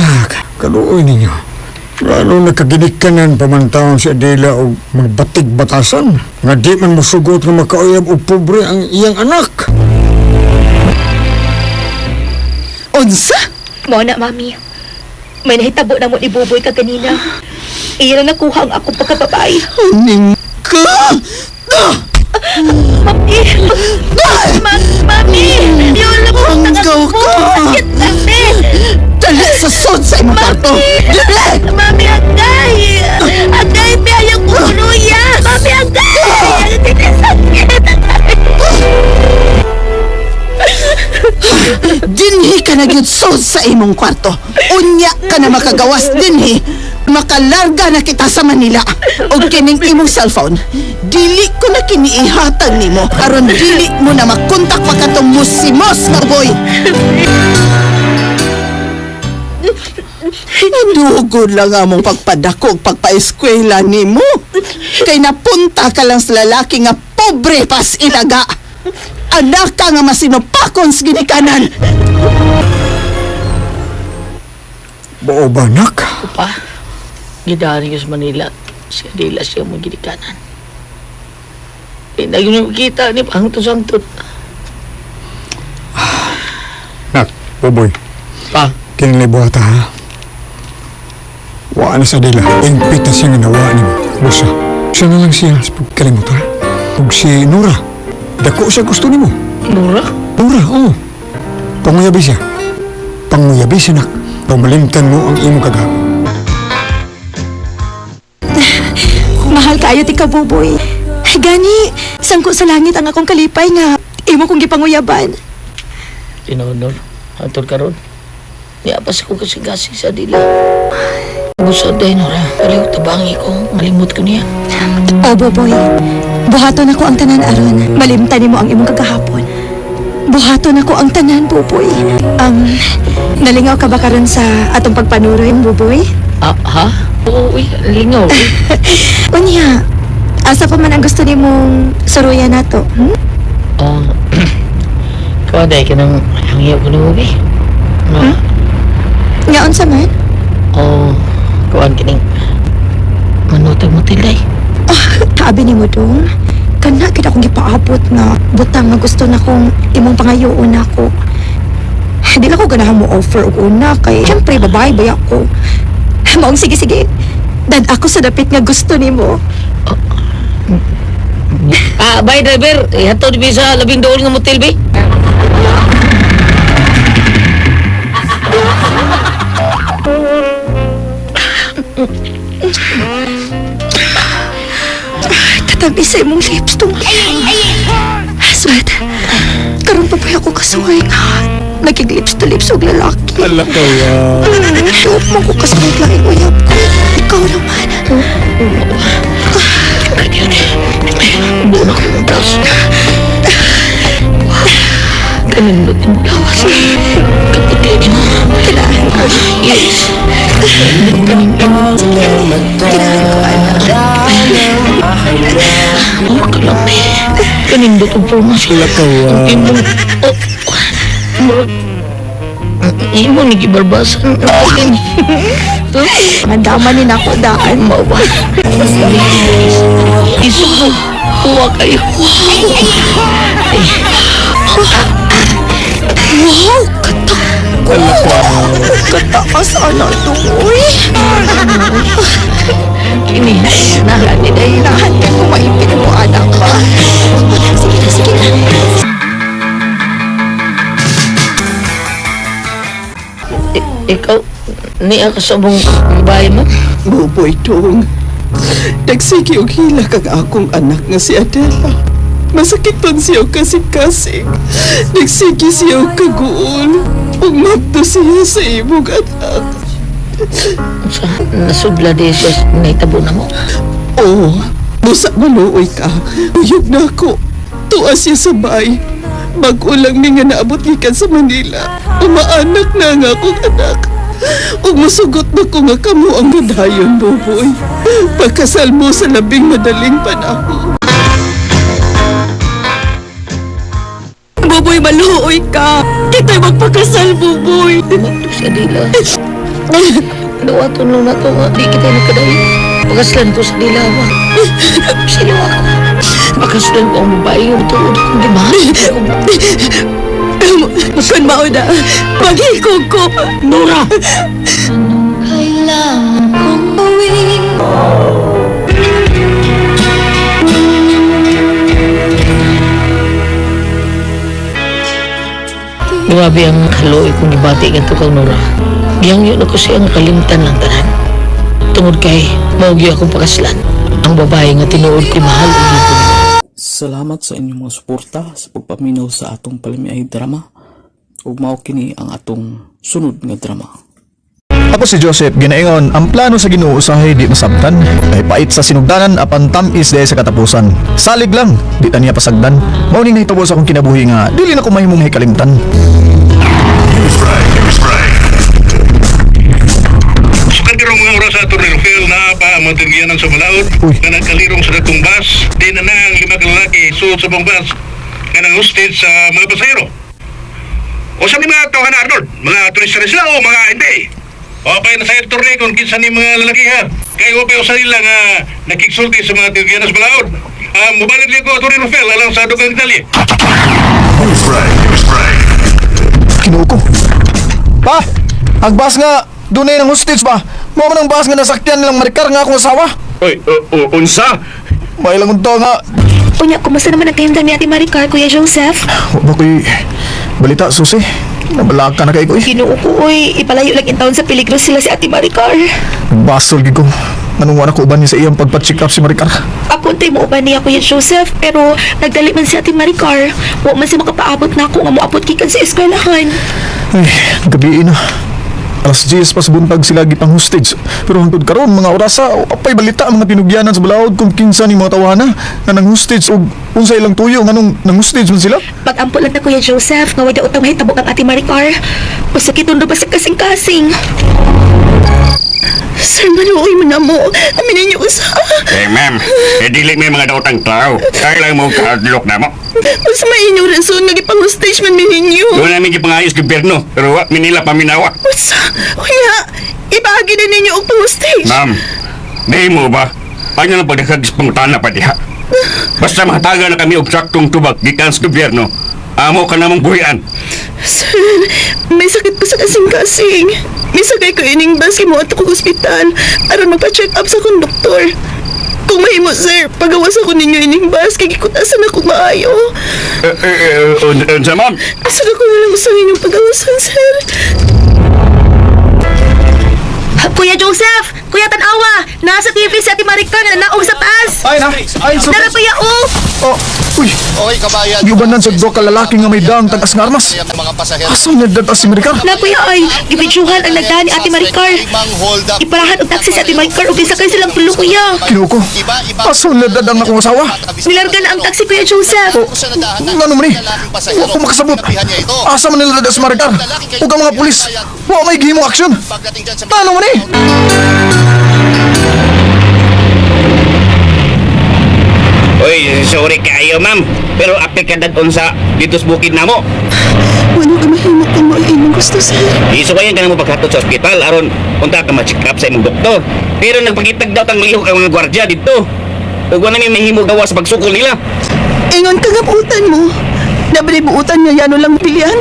Kaluoy ninyo. Lalo nakaginikanan pamantaon sa dila o magbatig batasan. Nga di man musugot nga makauyab o pobre ang iyang anak. Unsa? Mo na, Mami. May nahitabo na mo ni Buboy ka kanina. Iyan na nakuha ang akong pagkapabay. Ning ka! Mami! Mami! Yun lang po Hanggaw ka! Sakit kasi! Dali sa sod sa imong kwarto! Dali! Mami, agay! Agay, piyayang kuruya! Mami, agay! Sakit! Dinhi ka na gyud sod sa imong kwarto. Unya ka na makagawas dinhi. Makalarga na kita sa Manila. Og kining imong cellphone, dili ko na kiniihatag nimo aron dili mo na makontak pa katong musimos nga boy. Dugod lang among pagpadakog pagpa-eskwela nimo. Kay napunta ka lang sa lalaki nga pobre pas ilaga. Anak ka nga masinupakon sa ginikanan. Bao ba, nak? Pa, gidari ko sa Manila. Siya dila siya mong ginikanan. Hindi ko makita ni Pangto-sangtot. Nak, Boboy. Pa, Kinalibuhata ha. Wa na sa dila. Ingpit na siya nga nawa ni Busa. Siya na lang siya sa pagkalimutan. Ug si Nora. Dako siya gusto ni mo. Nora? Nora, oo. Panguyabi siya. Panguyabi siya, nak. Pamalimtan mo ang imong kagahapon. Mahal kayo ti ka, Boboy. Gani, sangko sa langit ang akong kalipay nga imo kong gipanguyaban. Tinonor, antod karon. Niya pa sa kong kasigasi sa dila. Gusto day, Nora. Kaliw tabangi ko. Malimot ko niya. O, Boboy. Buhaton ako ang tanan aron. Malimtan mo ang imong kagahapon. Buhaton ako ang tanan, Boboy. Nalingaw ka ba karon sa atong pagpanuroy, Boboy? Ah, ha? Oo, uy, lingaw. Unya, asa pa man ang gusto ni mong suruyan nato? Kawaday ka nang hangyaw ko na mo, be. Ngaon sa man? Kawan kining manutag mo tilay. Habi ni mo dong, kana kita kong gipaabot nga butang nga gusto na kong imong pangayoon ako. Di na ko ganahan mo offer og una kay syempre babae ba ako. Maong sige. Dad ako sa dapit nga gusto nimo. Bye driver. Ihato di sa labing doon nga motel, be. Katabi sa imong lips tong Sweat. Karon pa ba ako kasuhay nga nagig-lips to lips og lalaki. Ala ka ya. Huwag mo ko kasuhay lang uyab ko. Ikaw naman. Buo na ko ng bras. Kanindot yung lawas. Kaputin mo. Kailangan ko. Yes. Kailangan ko, anak. Kalami. Kanindot ang formas. Ala ka ya. Imo ni gibarbasan. Mandaman ni nako daan. Mawa. Iso. Huwa kayo. Wow! Kataas ano ito, uy! Kini, nahan ni Day. Nahan ka kung maipin mo, anak ka. Sige na. Ikaw, niya ka sa mong bahay mo? Boboy dong. Nagsigi og hila kang akong anak nga si Adela. Masakiton siya og kasing-kasing. Nagsigi siya og kaguol. Ug mabdo siya sa imong anak. Nasubla di siya naitabo na mo? Oo, busa maluoy ka. Uyog na ako. Tuwa siya sa bay. Mag-ulang ni nga naabot gikan sa Manila. Umaanak na nga akong anak. Ug masugot na ko nga kamo ang gadayon, Boboy. Pagkasal mo sa labing madaling panahon. Buboy, maluoy ka. Kita'y magpakasal, Buboy. Magdo siya dila. Dawaton lang na to nga. Di kita nagkadayo. Pagkaslan ko sa dila ba? Sino ako? Pagkaslan ko ang babae yung tuod kong gimahal. Kung mauna, maghikog ko. Nora! Kailangan kong gawin. Grabe ang haloy kong gibati ganito kang Nora. Giyang yun ako siyang kalimtan lang tanan. Tungod kay, maugi akong pakaslan. Ang babae nga tinuod ko'y mahal o dito. Salamat sa inyong mga suporta sa pagpaminaw sa atong Palimiay drama. Ug mao kini ang atong sunod nga drama. Ako si Joseph ginaingon, ang plano sa Ginoo usahay di masabtan, kay pait sa sinugdanan apan tamis dahil sa katapusan. Salig lang, di ta niya pasagdan. Mao ning nahitabo sa akong kinabuhi nga dili na ko mahimong hikalimtan. Sukadirong mga oras sa Tornero Field na pa ang mga tingyanan sa balaod na nagkalirong sa datong bus. Di na ang 5 kalalaki suot sa pang bus. nga nang hostage sa mga pasahero. O sa ni mga tawhan na Arnold, mga turista rin sila o mga hindi. O pa na sa turne kung kinsa ni mga lalaki ha. Kaya o pa sa nila nga nakiksulti sa mga tigyanas balaod. Mubalit liyo ko Atty. Rafael alang sa Dugang Detalye. Kinuko. Pa, ang bus nga, dunay ng hostage ba? Mo man ang bus nga nasakyan nilang Maricar nga akong asawa. Oy, unsa? May lang unto nga. Unya, kumusta naman ang kahimdang ni Ate Maricar, Kuya Joseph? Wa ko'y balita, Susi. Nabalag ka na kay ko eh. Ginoo ko, uy. Ipalayo lang in taon sa peligro sila si Ate Maricar. Basol gid ko. Anong wala ko uban niya sa iyang pagpa-check up si Maricar? Ako tay mo uban niya, Kuya Joseph, pero nagdali man si Ate Maricar. Wa man siya makapaabot na ako nga moabot gikan sa eskwelahan. Ay, gabi na. Alas 10 pas buntag sila gitang hostage. Pero hangtod karon mga orasa, apay balita ang mga tinugyanan sa balaod kung kinsa ni mga tawana na nang hostage o unsa ilang tuyo nganong nang hostage man sila. Pag-ampol lang na Kuya Joseph, nga wala utang mahitabo ang Ate Maricar. Masakit undo pa sa kasing-kasing. Sir, maluoy mo na mo. Aminin niyo sa... Ma'am, dili may mga daotang tao. Kailang mo ka-adlock na mo. Mas mainyo rin so, nagipang-hostage man mininyo. Doon namin gipangayos gobyerno, pero wak minila paminawa. Basta, kuya, ibahagi na ninyo ang pang-hostage. Ma'am, di mo ba? Ano na pagdakagis pangutana pa diha? Basta mahataga na kami og saktong tubag gikan sa gobyerno. Amo ka namang buhian. Sir, may sakit pa sa kasing-kasing. May sakay ko ining bus mo at akong ospital aron magpa-check up sa konduktor. Kung mahimo, sir, pagawas ako ninyo ining bus kay gikutasan ako maayo. Unsa ma'am? Asal ako na lang sa inyong pagawasan, sir. Kuya Joseph! Kuya Tanawa! Nasa TV si Ate Maricar na naog sa taas! Ay na! Ay, so... Tara, Kuya, Oh, uy! Oy, kabayan. Giubanan sa do ka lalaki nga may daang tagas nga armas. Mga pasahero. Asa nagdata si Maricar? Na, Kuya, ay, gibidyuhan ang nagdaan ni Ate Maricar. Iparahan og taxi si Ate Maricar o gisakay silang tulo, Kuya. Kinuko. Asa nagdata ang akong asawa? Nilarga na ang taxi, Kuya Joseph. Ngano man eh? Wa ko makasabot. Asa man nila si Maricar? Ug ang mga pulis. Wa may gihimo aksyon. Ano man eh? Oy, sorry kayo ma'am. Pero apil ka dadon sa dito sa bukid namo. Wala ka mahimo kung mo imong gusto, sir. Isuwayan ka na mo paghatod sa ospital aron punta ka ma-check up sa imong doktor. Pero nagpakitag daw tang lihok ang mga gwardiya dito. Ug wala may mahimo gawa sa pagsukol nila. Ingon ka nga buutan mo. Nabali buutan niya, yano lang pilihan.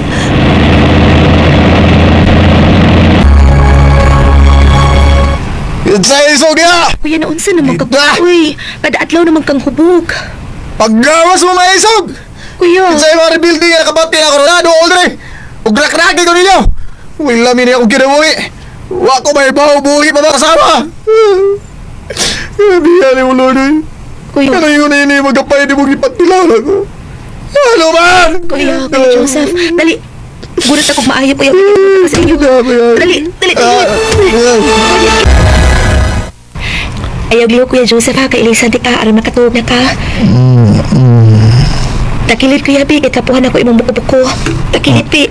Sa isog niya! Kuya, naunsa naman kag uy. Kada adlaw naman kang hubog. Paggawas mo mga isog! Kuya. Sa mga rebuilding nga kabati na koronado, Aldre! Ug rakraki ko ninyo! Uy, lamin niya akong kinabuhi! Wa ko may baho-buhi pa mga kasama! Biyari mo, Lord, eh. Kuya. Ano yun na yun, magkapay di mo ipatilala ko. Ano man? Kuya Joseph, dali. Gulat ako maayo, Kuya. Sa inyo. Dali. Ayaw liyo, Kuya Joseph, ha? Kailisan di ka, aram nakatuog na ka. Takilid, Kuya Bi, kitapuhan ako imong buko-buko. Takilid, Bi.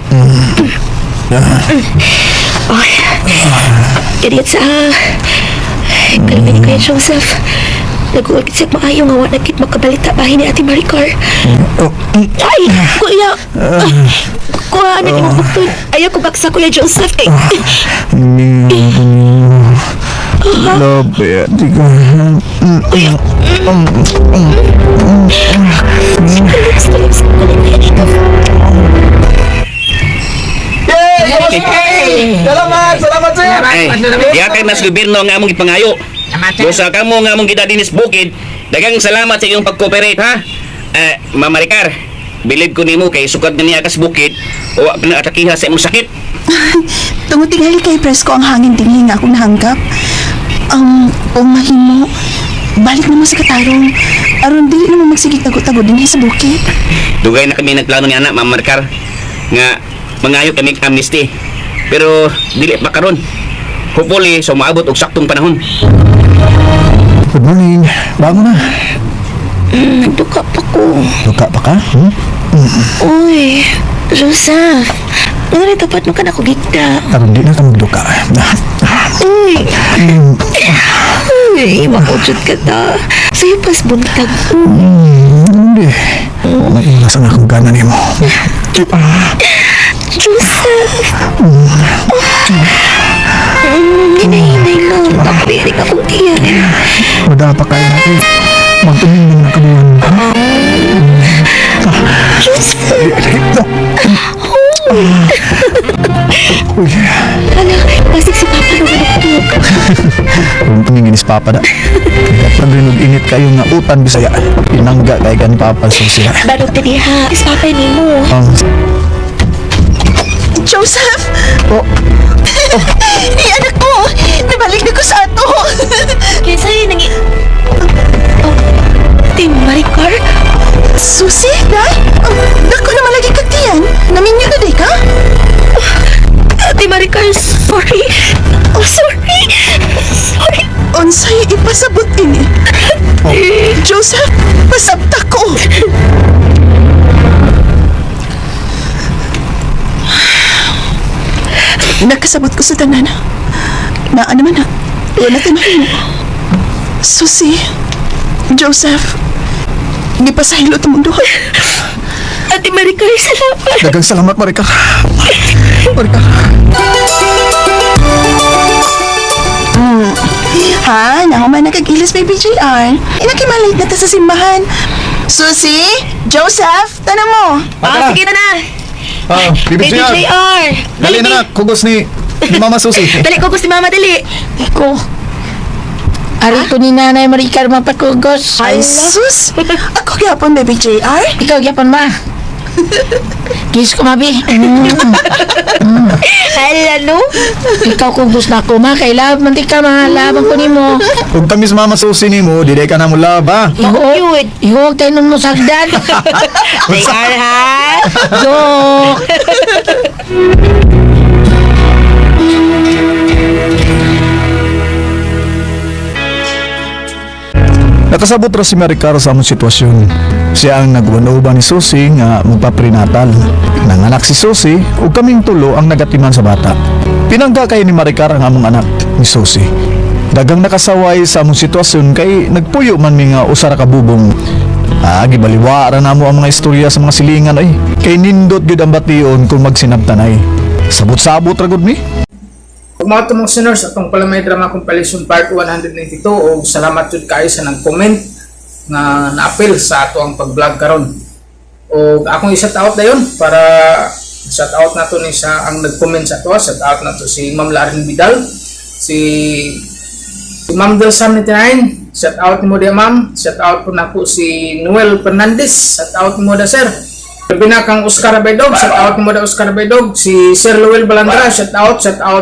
Ay, ganyan sa... Kalmin ni Kuya Joseph. Nag-uwag siya maayo nga wala kit makabalita bahay ni Ate Maricar. Ay, Kuya! Kuha, naging bukton. Ayaw ko baksa, Kuya Joseph. Love it. Di ko... Salamat! Salamat, sir! Diya kay mas gobyerno nga among ipangayo. Dosa ka mo nga among gidadinis bukid. Dagang salamat sa iyong pag-cooperate, ha? Ma'am Maricar, bilib ko nimo kay sukad na niya kas bukid o pinaatakiha sa imong sakit. Tungod tingali kay presko ang hangin tingling nga akong nahanggap. Kung mahimo, balik na mo sa katarong. Aron dili na mo magsigig tago-tago din sa bukid. Dugay na kami nagplano ni anak, Ma'am Maricar, nga mangayo kami amnesty. Pero dili pa karon. Hopefully, so maabot og saktong panahon. Good morning. Bago na. Duka pa ko. Duka pa ka? Uy, Joseph. Ano tapat mo ka na ko gigda? Pero di na ka magduka. Uy. Uy, makutsot ka ta. Sa'yo pas buntag ko. Hindi. Mailas sa akong gana nimo. Joseph! Hinahinay mo. Pagbibig akong tiyan. Wala pa kayo natin. Magtuming naman ang kabuhan. Joseph! Uy, Anak, pasig si Papa naman ako. kung tumingin is Papa da. Kaya pag-rinog init kayo nga utan Bisaya. Pinangga kay kan Papa Susi. Barog tadi ha. Is Papa ni mo. Joseph! Oh. Anak ko! Nabalik na ko sa ato! Kaya sa'yo nangi... Oh, Tim Maricar? Susi, Day? Dako naman lagi kagtiyan. Naminyo na, Day ka? Tim Maricar, sorry. Oh, sorry. Sorry. Unsay ipasabot ini? Joseph, pasabta ko! Nakasabot ko sa tanan. Naa naman na. Wala natin mahimo. Susi, Joseph, gipasahilo itong mundo. Ate Maricar, salamat. Dagang salamat, Maricar. Maricar. Ha? Nahuman na kag-ilis, baby JR. Inakimalit na ta sa simbahan. Susi, Joseph, tanong mo. Sige na na. Baby JR. JR. Dali na na, kugos ni Mama Susi. Dali ko si Mama, dali. Iko. Ari ko ni Nanay Maricar mapakugos. Ay, sus! Ako gyapon, baby JR. Ikaw gyapon ma. Kiss ko mabi. Hala, no? Ikaw kugos na ako ma. Kailan man di ka mahalaban ko nimo. Kung tamis Mama Susi ni mo, di ka na mo laba. Ihog tayo nun mo sagdan. JR, ha? Joke. Nakasabot ra si Maricar sa among sitwasyon. Siya ang nagwanuban ni Susi nga magpaprenatal. Nanganak si Susi ug kaming tulo ang nagatiman sa bata. Pinangga kay ni Maricar ang among anak ni Susi. Dagang nakasaway sa among sitwasyon kay nagpuyo man mi nga usa ra ka bubong. Gibaliwa ra namo ang mga istorya sa mga silingan ay. Kay nindot gyud ang bation kung magsinabtanay. Sabot-sabot ra gud mi. Kung mga tumong sinners, atong pala may drama compilation part 192 o salamat jud kayo sa nag-comment nga na-appeal sa ato ang pag-vlog karon. O akong i-shout out dayon para shout out nato ni sa ang nag-comment sa ato. Shout out nato si Ma'am Larin Vidal, si Ma'am Del Sam 99. Shout out ni mo dia Ma'am. Shout out po na po si Noel Fernandez. Shout out ni mo da sir. Binakang Oscar Baydog, shout out mo da Oscar Baydog, si Sir Luel Balandra, shout out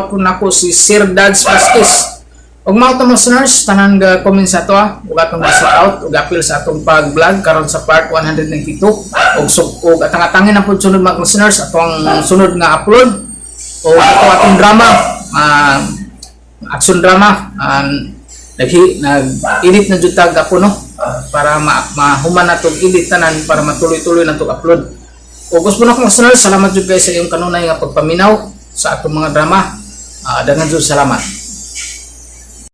po na po si Sir Dads Vasquez. Ug mga mga listeners, tanan ga comment sa ato ug atong shout out ug appeal sa atong pag-vlog karon sa part 192 ug atang-atangin na pud sunod mga listeners atong sunod nga upload ug ato atong drama, action drama, nag-edit na jud tag ako no. Para mahuman na itong edit tanan para matuloy-tuloy na itong upload. O gusto na kong listeners, salamat jud guys sa iyong kanunay nga pagpaminaw sa atong mga drama. Daghang jud salamat.